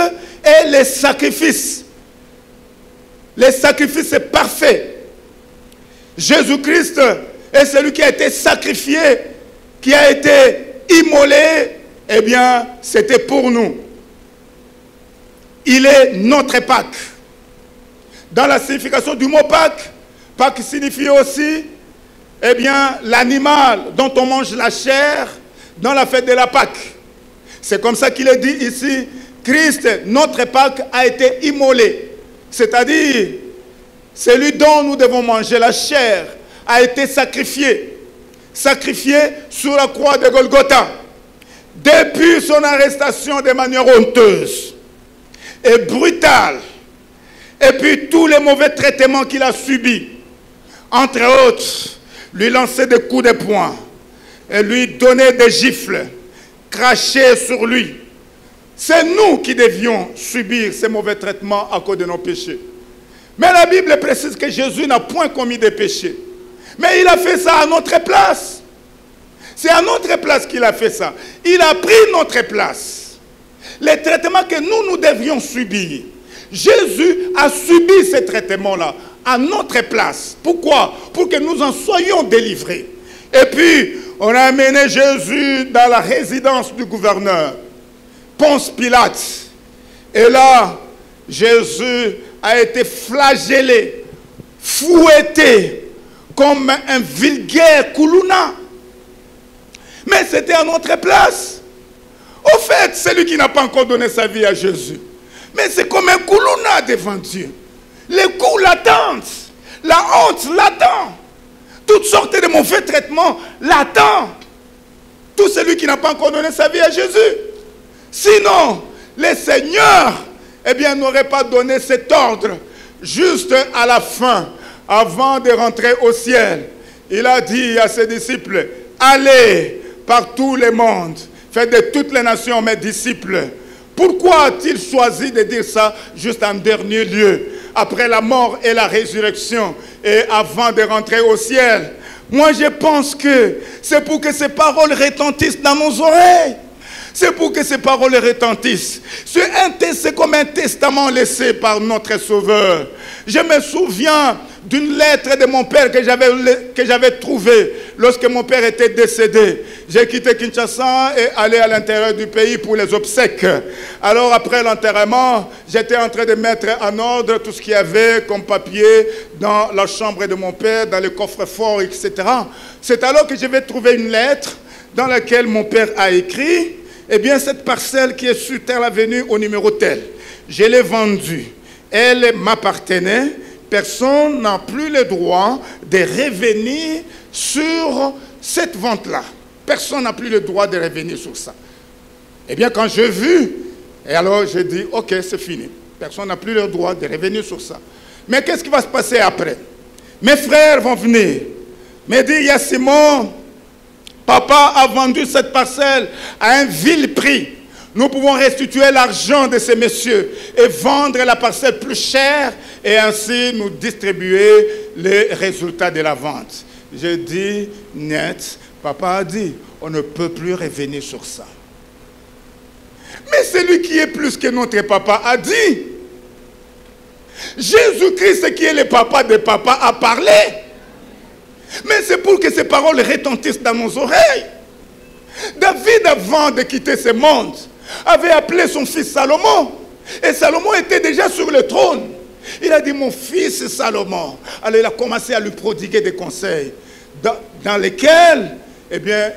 est le sacrifice. Le sacrifice est parfait. Jésus-Christ est celui qui a été sacrifié, qui a été immolé. Eh bien, c'était pour nous. Il est notre Pâques. Dans la signification du mot Pâques, Pâques signifie aussi, eh bien, l'animal dont on mange la chair dans la fête de la Pâques. C'est comme ça qu'il est dit ici, Christ, notre Pâques, a été immolé. C'est-à-dire, celui dont nous devons manger la chair a été sacrifié. Sacrifié sur la croix de Golgotha. Depuis son arrestation de manière honteuse et brutale. Et puis tous les mauvais traitements qu'il a subis. Entre autres, lui lancer des coups de poing. Et lui donner des gifles. Cracher sur lui. C'est nous qui devions subir ces mauvais traitements à cause de nos péchés. Mais la Bible précise que Jésus n'a point commis de péché. Mais il a fait ça à notre place. C'est à notre place qu'il a fait ça. Il a pris notre place. Les traitements que nous devions subir. Jésus a subi ces traitements-là à notre place. Pourquoi? Pour que nous en soyons délivrés. Et puis, on a amené Jésus dans la résidence du gouverneur, Ponce Pilate. Et là, Jésus a été flagellé, fouetté, comme un vulgaire koulouna. Mais c'était à notre place. Au fait, celui qui n'a pas encore donné sa vie à Jésus, mais c'est comme un koulouna devant Dieu. Les coups l'attendent, la honte l'attend. Toutes sortes de mauvais traitements l'attendent. Tout celui qui n'a pas encore donné sa vie à Jésus. Sinon, le Seigneur, eh bien, n'aurait pas donné cet ordre juste à la fin, avant de rentrer au ciel. Il a dit à ses disciples, allez par tout le monde, faites de toutes les nations mes disciples. Pourquoi a-t-il choisi de dire ça juste en dernier lieu, après la mort et la résurrection, et avant de rentrer au ciel? Moi, je pense que c'est pour que ces paroles retentissent dans nos oreilles. C'est pour que ces paroles retentissent. C'est comme un testament laissé par notre Sauveur. Je me souviens d'une lettre de mon père que j'avais trouvée lorsque mon père était décédé. J'ai quitté Kinshasa et allé à l'intérieur du pays pour les obsèques. Alors après l'enterrement, j'étais en train de mettre en ordre tout ce qu'il y avait comme papier dans la chambre de mon père, dans le coffre-fort, etc. C'est alors que je vais trouver une lettre dans laquelle mon père a écrit, eh bien cette parcelle qui est sur Terre Avenue au numéro tel, je l'ai vendue. Elle m'appartenait. Personne n'a plus le droit de revenir sur cette vente-là. Personne n'a plus le droit de revenir sur ça. Eh bien, quand j'ai vu, et alors j'ai dit, ok, c'est fini. Personne n'a plus le droit de revenir sur ça. Mais qu'est-ce qui va se passer après? Mes frères vont venir me dire, il y a Simon, papa a vendu cette parcelle à un vil prix. Nous pouvons restituer l'argent de ces messieurs et vendre la parcelle plus chère et ainsi nous distribuer les résultats de la vente. J'ai dit, net, papa a dit, on ne peut plus revenir sur ça. Mais celui qui est plus que notre papa a dit, Jésus-Christ qui est le papa de papa a parlé. Mais c'est pour que ces paroles retentissent dans nos oreilles. David, avant de quitter ce monde, avait appelé son fils Salomon. Et Salomon était déjà sur le trône. Il a dit, mon fils Salomon. Alors il a commencé à lui prodiguer des conseils dans lesquels, eh bien,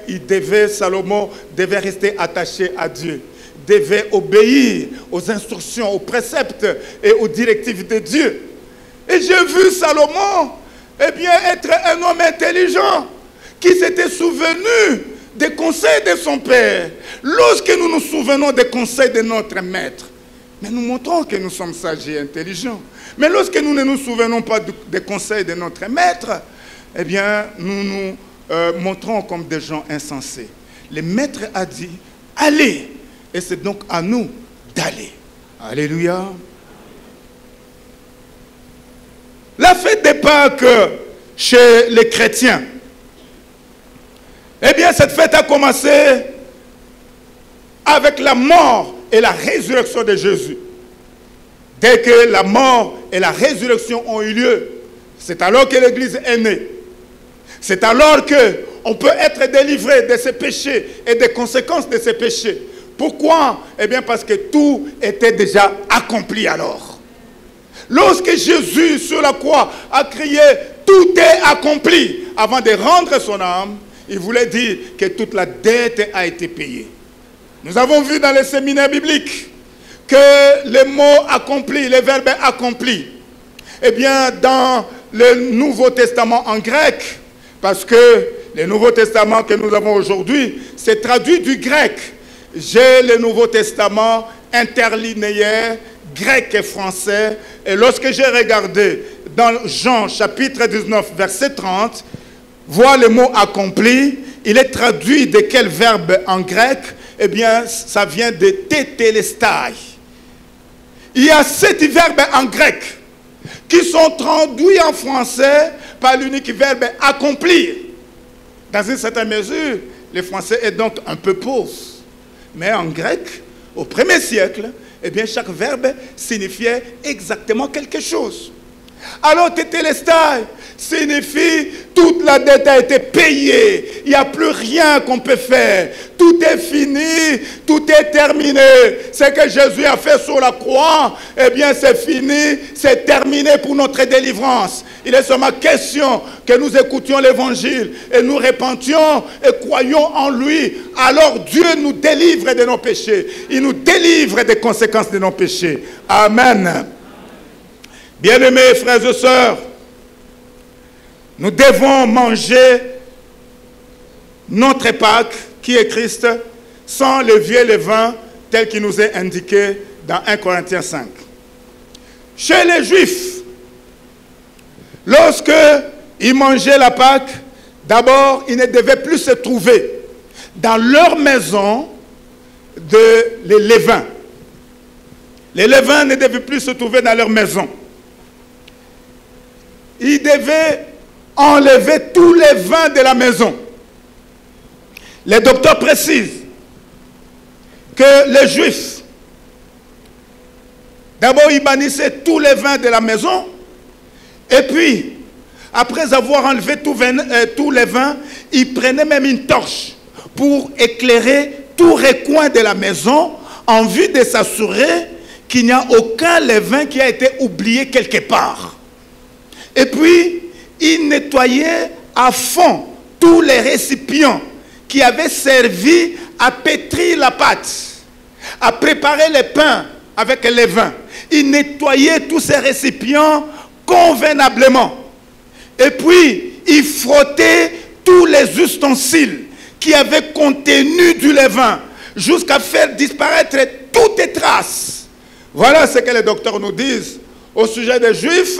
Salomon devait rester attaché à Dieu, devait obéir aux instructions, aux préceptes et aux directives de Dieu. Et j'ai vu Salomon, eh bien, être un homme intelligent qui s'était souvenu des conseils de son père. Lorsque nous nous souvenons des conseils de notre maître, mais nous montrons que nous sommes sages et intelligents. Mais lorsque nous ne nous souvenons pas des conseils de notre maître, eh bien, nous nous montrons comme des gens insensés. Le maître a dit, allez, et c'est donc à nous d'aller. Alléluia. La fête des Pâques chez les chrétiens, eh bien, cette fête a commencé avec la mort et la résurrection de Jésus. Dès que la mort et la résurrection ont eu lieu, c'est alors que l'Église est née. C'est alors qu'on peut être délivré de ses péchés et des conséquences de ses péchés. Pourquoi? Eh bien, parce que tout était déjà accompli alors. Lorsque Jésus, sur la croix, a crié « Tout est accompli » avant de rendre son âme, il voulait dire que toute la dette a été payée. Nous avons vu dans les séminaires bibliques que les mots accomplis, les verbes accomplis, eh bien, dans le Nouveau Testament en grec, parce que le Nouveau Testament que nous avons aujourd'hui, c'est traduit du grec. J'ai le Nouveau Testament interlinéaire, grec et français, et lorsque j'ai regardé dans Jean chapitre 19, verset 30, voir le mot accompli, il est traduit de quel verbe en grec? Eh bien, ça vient de tétélestai. Il y a 7 verbes en grec qui sont traduits en français par l'unique verbe accomplir. Dans une certaine mesure, le français est donc un peu pauvre. Mais en grec, au 1er siècle, eh bien, chaque verbe signifiait exactement quelque chose. Alors, tétélestai signifie toute la dette a été payée. Il n'y a plus rien qu'on peut faire. Tout est fini, tout est terminé. Ce que Jésus a fait sur la croix, eh bien c'est fini, c'est terminé pour notre délivrance. Il est seulement question que nous écoutions l'évangile et nous repentions et croyons en lui. Alors Dieu nous délivre de nos péchés. Il nous délivre des conséquences de nos péchés. Amen. Bien-aimés frères et sœurs, nous devons manger notre Pâques, qui est Christ, sans le vieux levain tel qu'il nous est indiqué dans 1 Corinthiens 5. Chez les Juifs, lorsque ils mangeaient la Pâques, d'abord, ils ne devaient plus se trouver dans leur maison les levains. Les levains ne devaient plus se trouver dans leur maison. Ils devaient enlever tous les vins de la maison. Les docteurs précisent que les Juifs, d'abord, ils bannissaient tous les vins de la maison, et puis, après avoir enlevé tous les vins, ils prenaient même une torche pour éclairer tout recoin de la maison en vue de s'assurer qu'il n'y a aucun levain qui a été oublié quelque part. Et puis, ils nettoyaient à fond tous les récipients qui avaient servi à pétrir la pâte, à préparer les pains avec les vins. Ils nettoyaient tous ces récipients convenablement. Et puis, ils frottaient tous les ustensiles qui avaient contenu du levain jusqu'à faire disparaître toutes les traces. Voilà ce que les docteurs nous disent au sujet des Juifs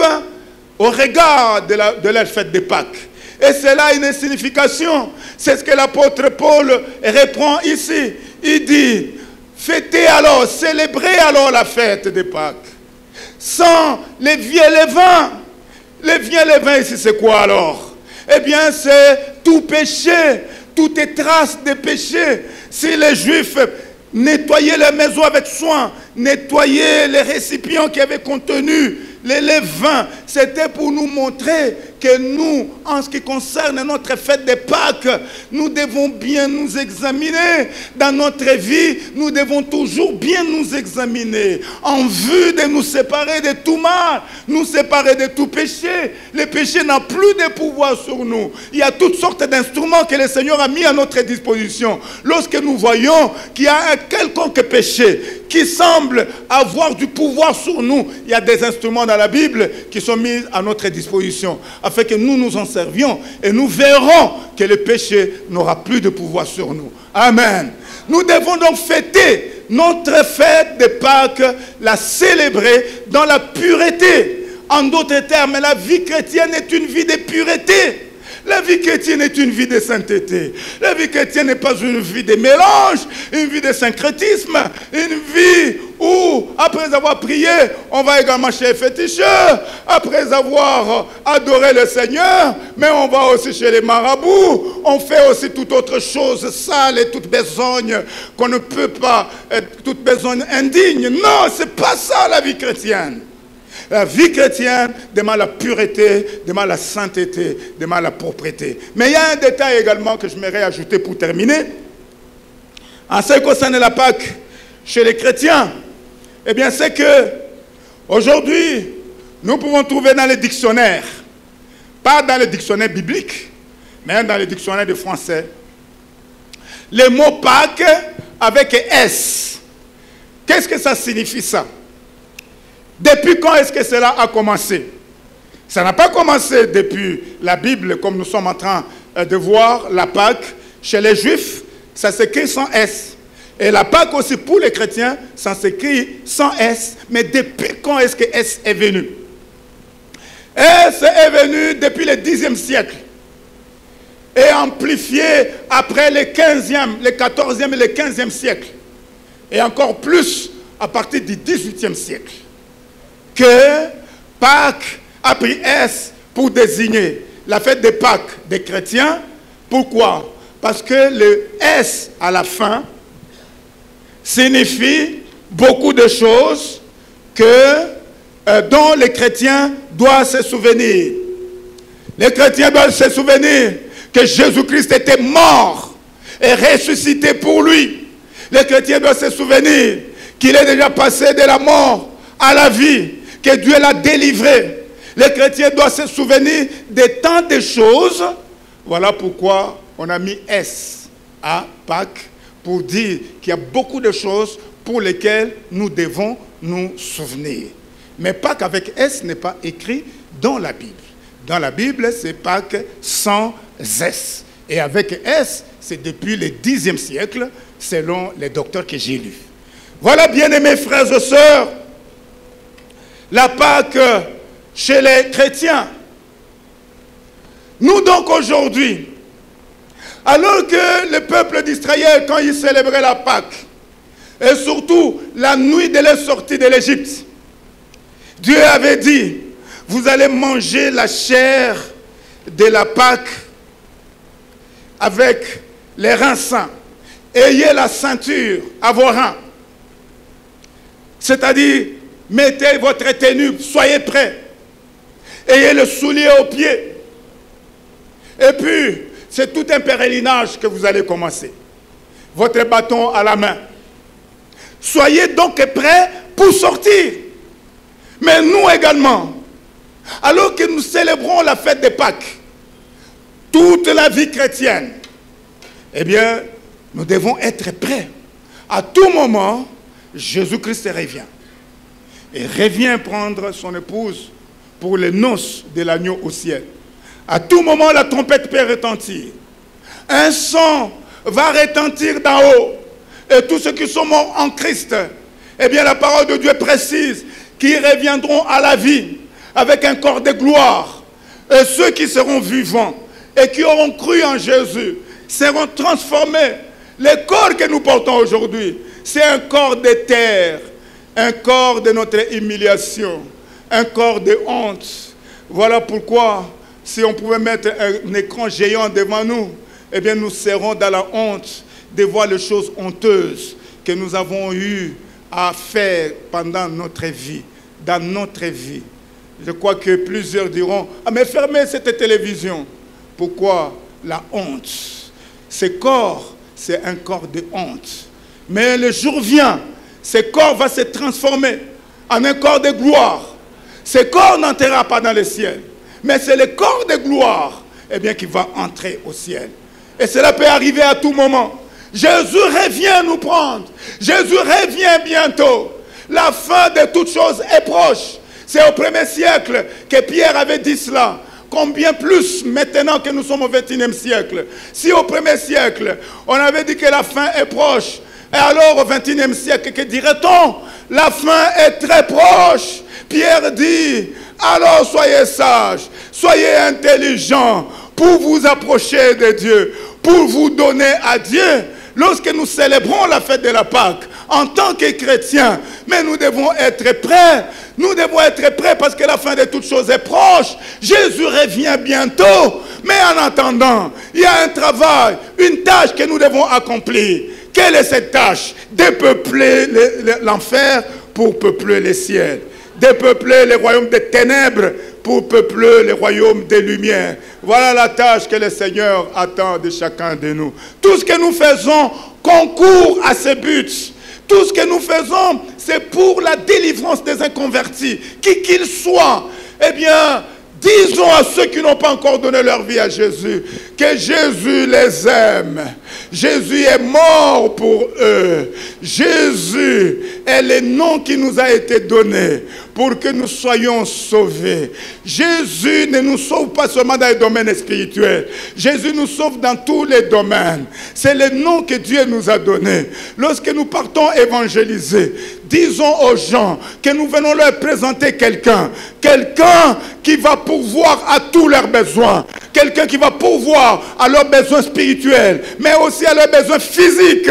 au regard de leur fête de Pâques. Et cela a une signification. C'est ce que l'apôtre Paul reprend ici. Il dit, fêtez alors, célébrez alors la fête de Pâques. Sans les vieux levains. Les vieux levains ici, c'est quoi alors? Eh bien, c'est tout péché, toutes les traces de péché. Si les Juifs nettoyaient les maisons avec soin, nettoyaient les récipients qui avaient contenu les levains, c'était pour nous montrer que nous, en ce qui concerne notre fête de Pâques, nous devons bien nous examiner. Dans notre vie, nous devons toujours bien nous examiner en vue de nous séparer de tout mal, nous séparer de tout péché. Le péché n'a plus de pouvoir sur nous. Il y a toutes sortes d'instruments que le Seigneur a mis à notre disposition. Lorsque nous voyons qu'il y a un quelconque péché qui semble avoir du pouvoir sur nous, il y a des instruments dans la Bible qui sont mis à notre disposition, afin que nous nous en servions et nous verrons que le péché n'aura plus de pouvoir sur nous. Amen. Nous devons donc fêter notre fête de Pâques, la célébrer dans la pureté. En d'autres termes, la vie chrétienne est une vie de pureté. La vie chrétienne est une vie de sainteté. La vie chrétienne n'est pas une vie de mélange, une vie de syncrétisme, une vie où, après avoir prié, on va également chez les féticheurs, après avoir adoré le Seigneur, mais on va aussi chez les marabouts, on fait aussi toute autre chose sale et toute besogne qu'on ne peut pas, toute besogne indigne. Non, c'est pas ça la vie chrétienne. La vie chrétienne demande la pureté, demande la sainteté, demande la propreté. Mais il y a un détail également que je m'aimerais ajouter pour terminer. En ce qui concerne la Pâque chez les chrétiens, eh bien c'est que aujourd'hui, nous pouvons trouver dans les dictionnaires, pas dans les dictionnaires bibliques, mais dans les dictionnaires de français, le mot Pâque avec S. Qu'est-ce que ça signifie ça? Depuis quand est-ce que cela a commencé? Ça n'a pas commencé depuis la Bible, comme nous sommes en train de voir la Pâque. Chez les Juifs, ça s'écrit sans S. Et la Pâque aussi pour les chrétiens, ça s'écrit sans S. Mais depuis quand est-ce que S est venu? S est venu depuis le 10e siècle. Et amplifié après le 15e, le 14e et le 15e siècle. Et encore plus à partir du 18e siècle. Que Pâques a pris S pour désigner la fête de Pâques des chrétiens. Pourquoi? Parce que le S à la fin signifie beaucoup de choses dont les chrétiens doivent se souvenir. Les chrétiens doivent se souvenir que Jésus-Christ était mort et ressuscité pour lui. Les chrétiens doivent se souvenir qu'il est déjà passé de la mort à la vie, que Dieu l'a délivré. Les chrétiens doivent se souvenir de tant de choses. Voilà pourquoi on a mis S à Pâques, pour dire qu'il y a beaucoup de choses pour lesquelles nous devons nous souvenir. Mais Pâques avec S n'est pas écrit dans la Bible. Dans la Bible, c'est Pâques sans S. Et avec S, c'est depuis le 10e siècle, selon les docteurs que j'ai lus. Voilà, bien-aimés frères et sœurs, la Pâque chez les chrétiens. Nous donc aujourd'hui, alors que le peuple d'Israël, quand il célébrait la Pâque, et surtout la nuit de la sortie de l'Égypte, Dieu avait dit, vous allez manger la chair de la Pâque avec les reins saints. ayez la ceinture à vos reins. C'est-à-dire, mettez votre tenue, soyez prêts. Ayez le soulier aux pieds. Et puis, c'est tout un pèlerinage que vous allez commencer. Votre bâton à la main. Soyez donc prêts pour sortir. Mais nous également, alors que nous célébrons la fête de Pâques, toute la vie chrétienne, eh bien, nous devons être prêts. À tout moment, Jésus-Christ revient. Et revient prendre son épouse pour les noces de l'agneau au ciel. À tout moment, la trompette peut retentir. Un son va retentir d'en haut. Et tous ceux qui sont morts en Christ, eh bien, la parole de Dieu précise qu'ils reviendront à la vie avec un corps de gloire. Et ceux qui seront vivants et qui auront cru en Jésus seront transformés. Le corps que nous portons aujourd'hui, c'est un corps de terre, un corps de notre humiliation, un corps de honte. Voilà pourquoi, si on pouvait mettre un écran géant devant nous, eh bien nous serons dans la honte de voir les choses honteuses que nous avons eues à faire pendant notre vie, dans notre vie. Je crois que plusieurs diront, « Ah mais fermez cette télévision ». Pourquoi la honte? Ce corps, c'est un corps de honte. Mais le jour vient, ce corps va se transformer en un corps de gloire. Ce corps n'entrera pas dans le ciel, mais c'est le corps de gloire, eh bien, qui va entrer au ciel. Et cela peut arriver à tout moment. Jésus revient nous prendre. Jésus revient bientôt. La fin de toutes choses est proche. C'est au 1er siècle que Pierre avait dit cela. Combien plus maintenant que nous sommes au 21e siècle. Si au 1er siècle, on avait dit que la fin est proche, et alors au 21e siècle, que dirait-on? La fin est très proche. Pierre dit, alors soyez sages, soyez intelligents pour vous approcher de Dieu, pour vous donner à Dieu. Lorsque nous célébrons la fête de la Pâque, en tant que chrétiens, mais nous devons être prêts. Nous devons être prêts parce que la fin de toutes choses est proche. Jésus revient bientôt. Mais en attendant, il y a un travail, une tâche que nous devons accomplir. Quelle est cette tâche? Dépeupler l'enfer pour peupler les ciels. Dépeupler les royaumes des ténèbres pour peupler les royaumes des lumières. Voilà la tâche que le Seigneur attend de chacun de nous. Tout ce que nous faisons concourt à ce but. Tout ce que nous faisons, c'est pour la délivrance des inconvertis, qui qu'ils soient. Eh bien, disons à ceux qui n'ont pas encore donné leur vie à Jésus, que Jésus les aime. Jésus est mort pour eux. Jésus est le nom qui nous a été donné pour que nous soyons sauvés. Jésus ne nous sauve pas seulement dans les domaines spirituels. Jésus nous sauve dans tous les domaines. C'est le nom que Dieu nous a donné. Lorsque nous partons évangéliser, disons aux gens que nous venons leur présenter quelqu'un. Quelqu'un qui va pourvoir à tous leurs besoins. Quelqu'un qui va pourvoir à leurs besoins spirituels, mais aussi à leurs besoins physiques,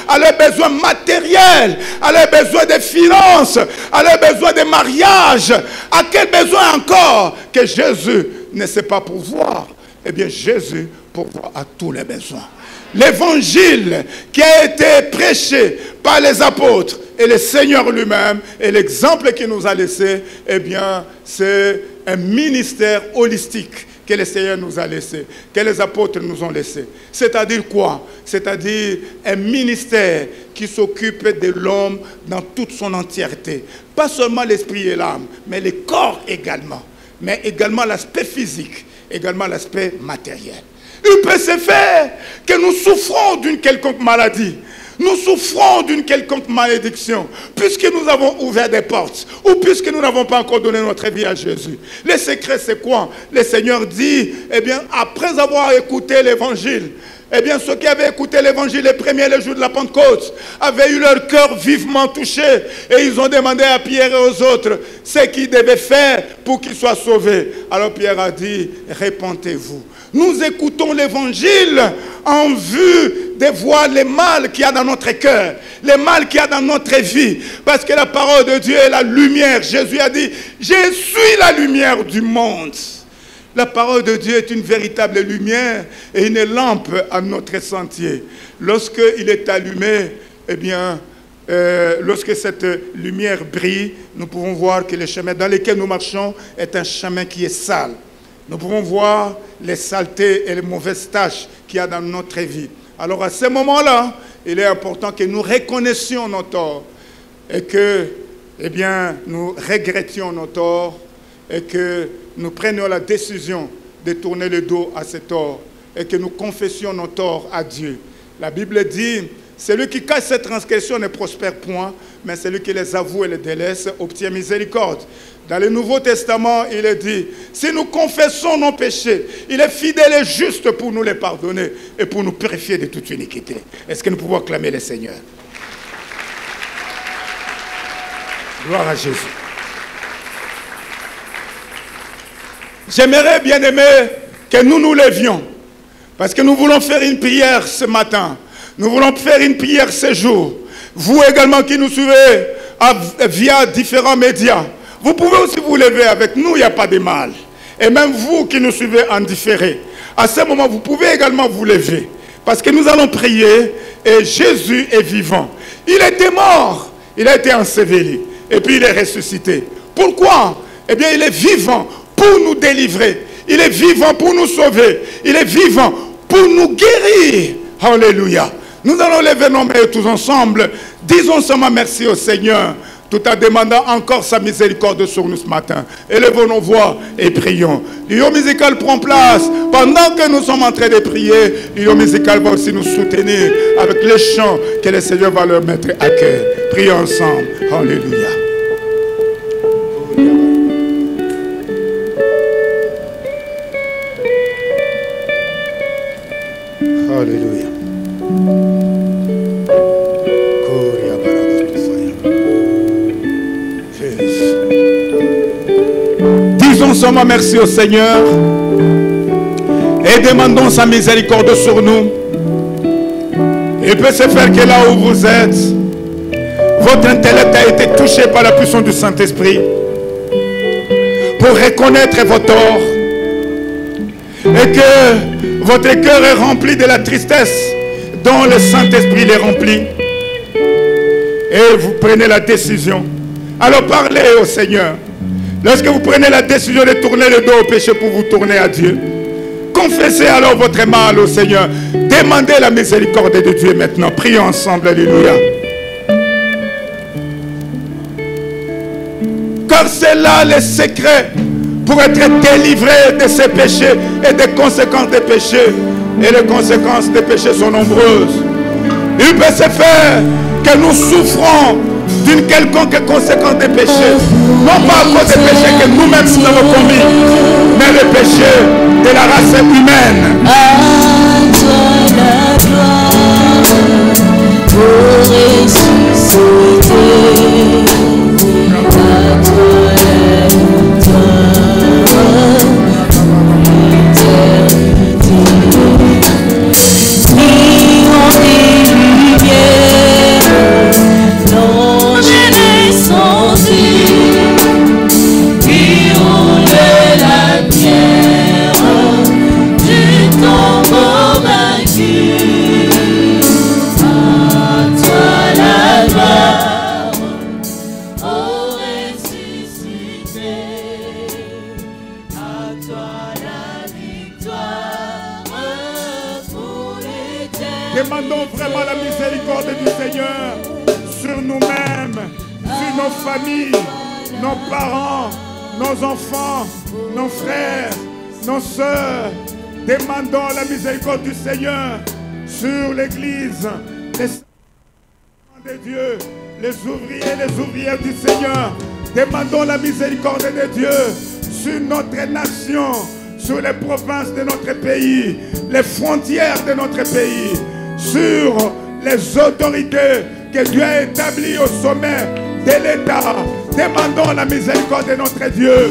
à leurs besoins matériels, à leurs besoins de finances, à leurs besoins de mariage. À quel besoin encore que Jésus ne sait pas pourvoir? Eh bien, Jésus pourvoit à tous les besoins. L'évangile qui a été prêché par les apôtres et le Seigneur lui-même et l'exemple qu'il nous a laissé, eh bien, c'est un ministère holistique que le Seigneur nous a laissé, que les apôtres nous ont laissé. C'est-à-dire quoi? C'est-à-dire un ministère qui s'occupe de l'homme dans toute son entièreté. Pas seulement l'esprit et l'âme, mais le corps également. Mais également l'aspect physique, également l'aspect matériel. Il peut se faire que nous souffrons d'une quelconque maladie. Nous souffrons d'une quelconque malédiction, puisque nous avons ouvert des portes, ou puisque nous n'avons pas encore donné notre vie à Jésus. Le secret, c'est quoi? Le Seigneur dit, eh bien, après avoir écouté l'évangile, eh bien, ceux qui avaient écouté l'évangile les premiers jours de la Pentecôte avaient eu leur cœur vivement touché, et ils ont demandé à Pierre et aux autres ce qu'ils devaient faire pour qu'ils soient sauvés. Alors Pierre a dit, répentez-vous. Nous écoutons l'évangile en vue de voir le mal qu'il y a dans notre cœur, le mal qu'il y a dans notre vie. Parce que la parole de Dieu est la lumière. Jésus a dit, je suis la lumière du monde. La parole de Dieu est une véritable lumière et une lampe à notre sentier. Lorsqu'il est allumé, eh bien, lorsque cette lumière brille, nous pouvons voir que le chemin dans lequel nous marchons est un chemin qui est sale. Nous pouvons voir les saletés et les mauvaises tâches qu'il y a dans notre vie. Alors à ce moment-là, il est important que nous reconnaissions nos torts et que, eh bien, nous regrettions nos torts et que nous prenions la décision de tourner le dos à ces torts et que nous confessions nos torts à Dieu. La Bible dit, celui qui cache ses transgressions ne prospère point, mais celui qui les avoue et les délaisse obtient miséricorde. Dans le Nouveau Testament, il est dit, si nous confessons nos péchés, il est fidèle et juste pour nous les pardonner et pour nous purifier de toute iniquité. Est-ce que nous pouvons acclamer le Seigneur? Gloire à Jésus. J'aimerais, bien aimé, que nous nous levions, parce que nous voulons faire une prière ce matin. Nous voulons faire une prière ce jour. Vous également qui nous suivez via différents médias, vous pouvez aussi vous lever avec nous, il n'y a pas de mal. Et même vous qui nous suivez en différé, à ce moment, vous pouvez également vous lever. Parce que nous allons prier et Jésus est vivant. Il était mort, il a été enseveli et puis il est ressuscité. Pourquoi? Eh bien, il est vivant pour nous délivrer. Il est vivant pour nous sauver. Il est vivant pour nous guérir. Alléluia. Nous allons lever nos mains tous ensemble. Disons seulement merci au Seigneur, tout en demandant encore sa miséricorde sur nous ce matin. Élevons nos voix et prions. L'union musicale prend place. Pendant que nous sommes en train de prier, l'union musicale va aussi nous soutenir avec les chants que le Seigneur va leur mettre à cœur. Prions ensemble. Alléluia. Alléluia. Disons seulement merci au Seigneur et demandons sa miséricorde sur nous. Il peut se faire que là où vous êtes, votre intellect a été touché par la puissance du Saint-Esprit pour reconnaître vos torts et que votre cœur est rempli de la tristesse dont le Saint-Esprit les remplit. Et vous prenez la décision. Alors parlez au Seigneur. Lorsque vous prenez la décision de tourner le dos au péché pour vous tourner à Dieu, confessez alors votre mal au Seigneur. Demandez la miséricorde de Dieu maintenant. Prions ensemble. Alléluia. Car c'est là le secret pour être délivré de ses péchés et des conséquences des péchés. Et les conséquences des péchés sont nombreuses. Il peut se faire que nous souffrons d'une quelconque conséquence des péchés. Non pas à cause des péchés que nous-mêmes nous avons commis, mais les péchés de la race humaine. À toi la gloire pour ressusciter. À toi la victoire pour l'éternité. Lion des lumières, l'ange descendu, qui roule la pierre du tombeau vaincu. À toi la gloire, ô ressuscité. À toi la victoire pour l'éternité. Demandons vraiment la miséricorde du Seigneur sur nous-mêmes, sur nos familles, nos parents, nos enfants, nos frères, nos sœurs. Demandons la miséricorde du Seigneur sur l'Église, les saints de Dieu, les ouvriers, les ouvrières du Seigneur. Demandons la miséricorde de Dieu sur notre nation, sur les provinces de notre pays, les frontières de notre pays, sur les autorités que Dieu a établies au sommet de l'État. Demandons la miséricorde de notre Dieu.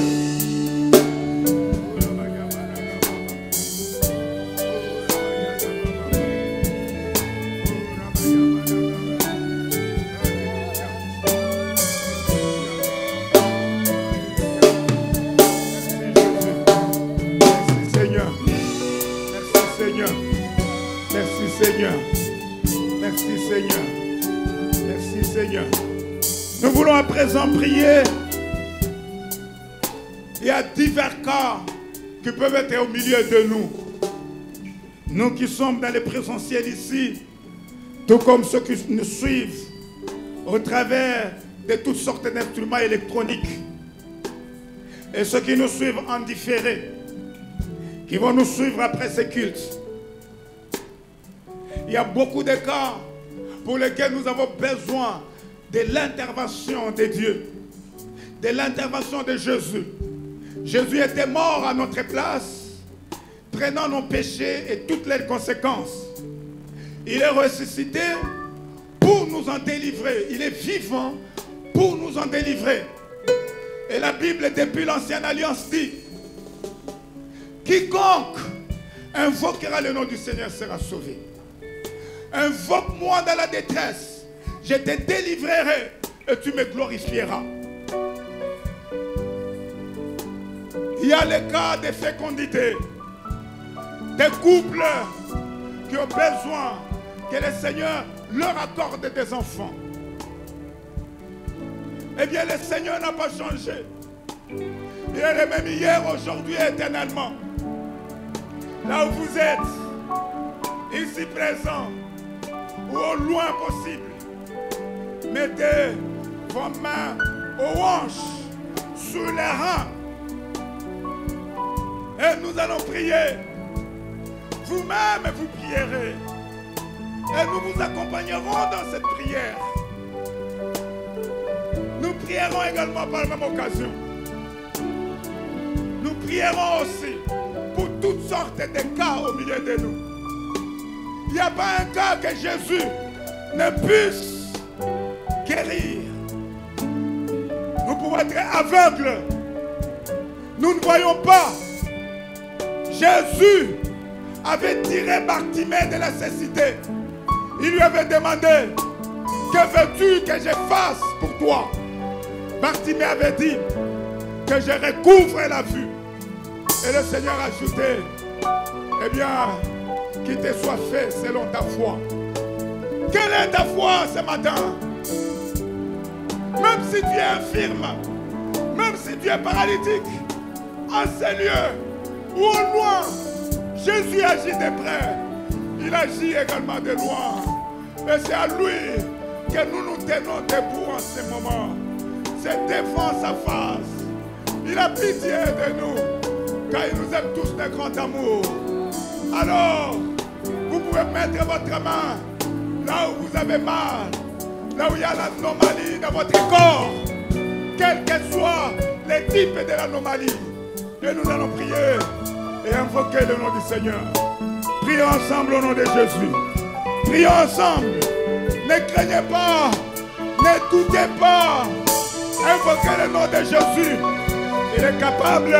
Seigneur. Merci Seigneur. Merci Seigneur. Merci Seigneur. Nous voulons à présent prier. Il y a divers cas qui peuvent être au milieu de nous. Nous qui sommes dans les présentiels ici, tout comme ceux qui nous suivent au travers de toutes sortes d'instruments électroniques. Et ceux qui nous suivent en différé, qui vont nous suivre après ces cultes. Il y a beaucoup de cas pour lesquels nous avons besoin de l'intervention de Dieu, de l'intervention de Jésus. Jésus était mort à notre place, prenant nos péchés et toutes les conséquences. Il est ressuscité pour nous en délivrer. Il est vivant pour nous en délivrer. Et la Bible, depuis l'Ancienne Alliance, dit: quiconque invoquera le nom du Seigneur sera sauvé. Invoque-moi dans la détresse, je te délivrerai et tu me glorifieras. Il y a les cas de fécondité, des couples qui ont besoin que le Seigneur leur accorde des enfants. Eh bien, le Seigneur n'a pas changé. Il est le même hier, aujourd'hui et éternellement. Là où vous êtes, ici présent, ou au loin possible, mettez vos mains aux hanches, sur les reins. Et nous allons prier. Vous-même, vous prierez. Et nous vous accompagnerons dans cette prière. Nous prierons également par la même occasion. Nous prierons aussi pour toutes sortes de cas au milieu de nous. Il n'y a pas un cas que Jésus ne puisse guérir. Nous pouvons être aveugles. Nous ne voyons pas. Jésus avait tiré Bartimée de la cécité. Il lui avait demandé: que veux-tu que je fasse pour toi? Bartimée avait dit: que je recouvre la vue. Et le Seigneur a ajouté: eh bien, qu'il te soit fait selon ta foi. Quelle est ta foi ce matin? Même si tu es infirme, même si tu es paralytique, en ces lieux ou au loin, Jésus agit de près. Il agit également de loin. Et c'est à lui que nous nous tenons debout en ce moment. C'est devant sa face. Il a pitié de nous, car il nous aime tous de grand amour. Alors, vous pouvez mettre votre main là où vous avez mal, là où il y a l'anomalie dans votre corps, quel que soit le type de l'anomalie. Et nous allons prier et invoquer le nom du Seigneur. Prions ensemble au nom de Jésus. Prions ensemble. Ne craignez pas, ne doutez pas. Invoquez le nom de Jésus. Il est capable,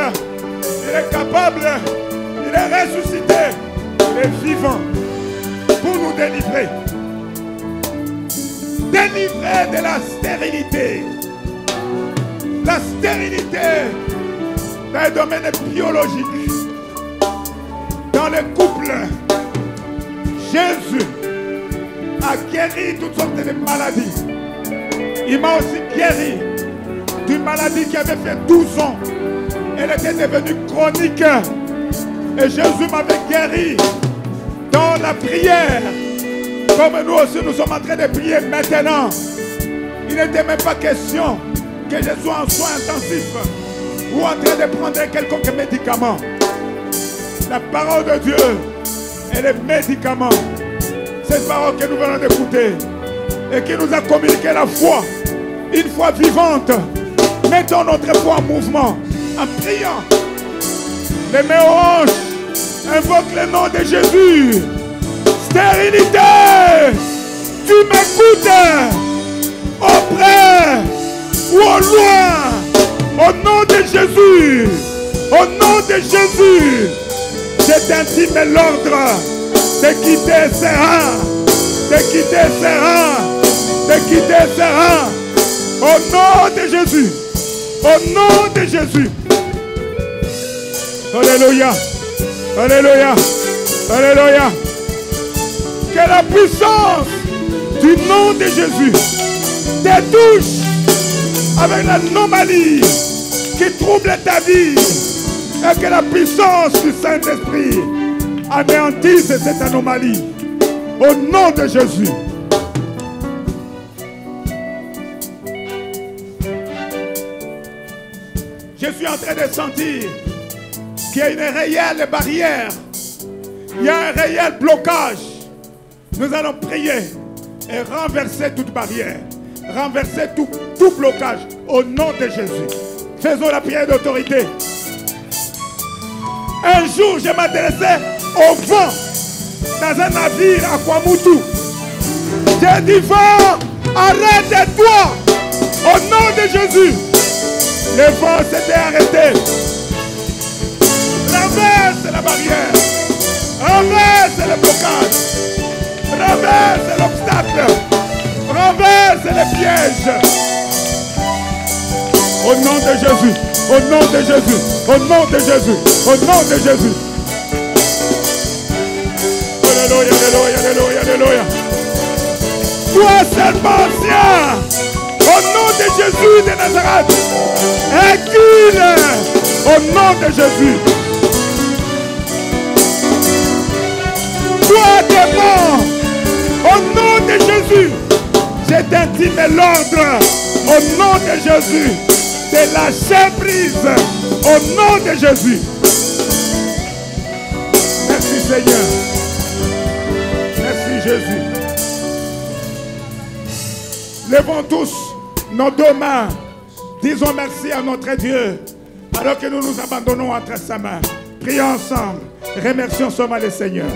il est capable, il est ressuscité, il est vivant pour nous délivrer. Délivrer de la stérilité. La stérilité dans le domaine biologique. Dans le couple, Jésus a guéri toutes sortes de maladies. Il m'a aussi guéri d'une maladie qui avait fait 12 ans. Elle était devenue chronique. Et Jésus m'avait guéri dans la prière. Comme nous aussi nous sommes en train de prier maintenant. Il n'était même pas question que je sois en soins intensifs ou en train de prendre quelconque médicament. La parole de Dieu est le médicament. Cette parole que nous venons d'écouter et qui nous a communiqué la foi, une foi vivante. Mettons notre foi en mouvement, en priant. Les mains aux hanches, invoque le nom de Jésus. Stérilité, tu m'écoutes, auprès ou au loin, au nom de Jésus, au nom de Jésus. Je t'intime l'ordre de quitter ses reins, de quitter ses reins, de quitter ses reins. Au nom de Jésus, au nom de Jésus. Alléluia, alléluia, Alléluia. Que la puissance du nom de Jésus te touche avec l'anomalie qui trouble ta vie. Et que la puissance du Saint-Esprit anéantisse cette anomalie. Au nom de Jésus. Je suis en train de sentir qu'il y a une réelle barrière. Il y a un réel blocage. Nous allons prier et renverser toute barrière. Renverser tout blocage au nom de Jésus. Faisons la prière d'autorité. Un jour, je m'adressais au vent dans un navire à Kwamutu. J'ai dit, vent, arrête-toi au nom de Jésus. Le vent s'était arrêté. Renverse la barrière. Renverse le blocage. Renverse l'obstacle. Renverse les pièges. Au nom de Jésus. Au nom de Jésus. Au nom de Jésus. Au nom de Jésus. Alléluia, alléluia, alléluia, alléluia. Toi seulement ancien. Au nom de Jésus de Nazareth. Recule. Au nom de Jésus. Toi démon. Au nom de Jésus. Je t'intime l'ordre. Au nom de Jésus. De lâcher prise. Au nom de Jésus. Merci Seigneur. Merci Jésus. Levons tous nos deux mains. Disons merci à notre Dieu. Alors que nous nous abandonnons entre sa main. Prions ensemble. Remercions seulement le Seigneur.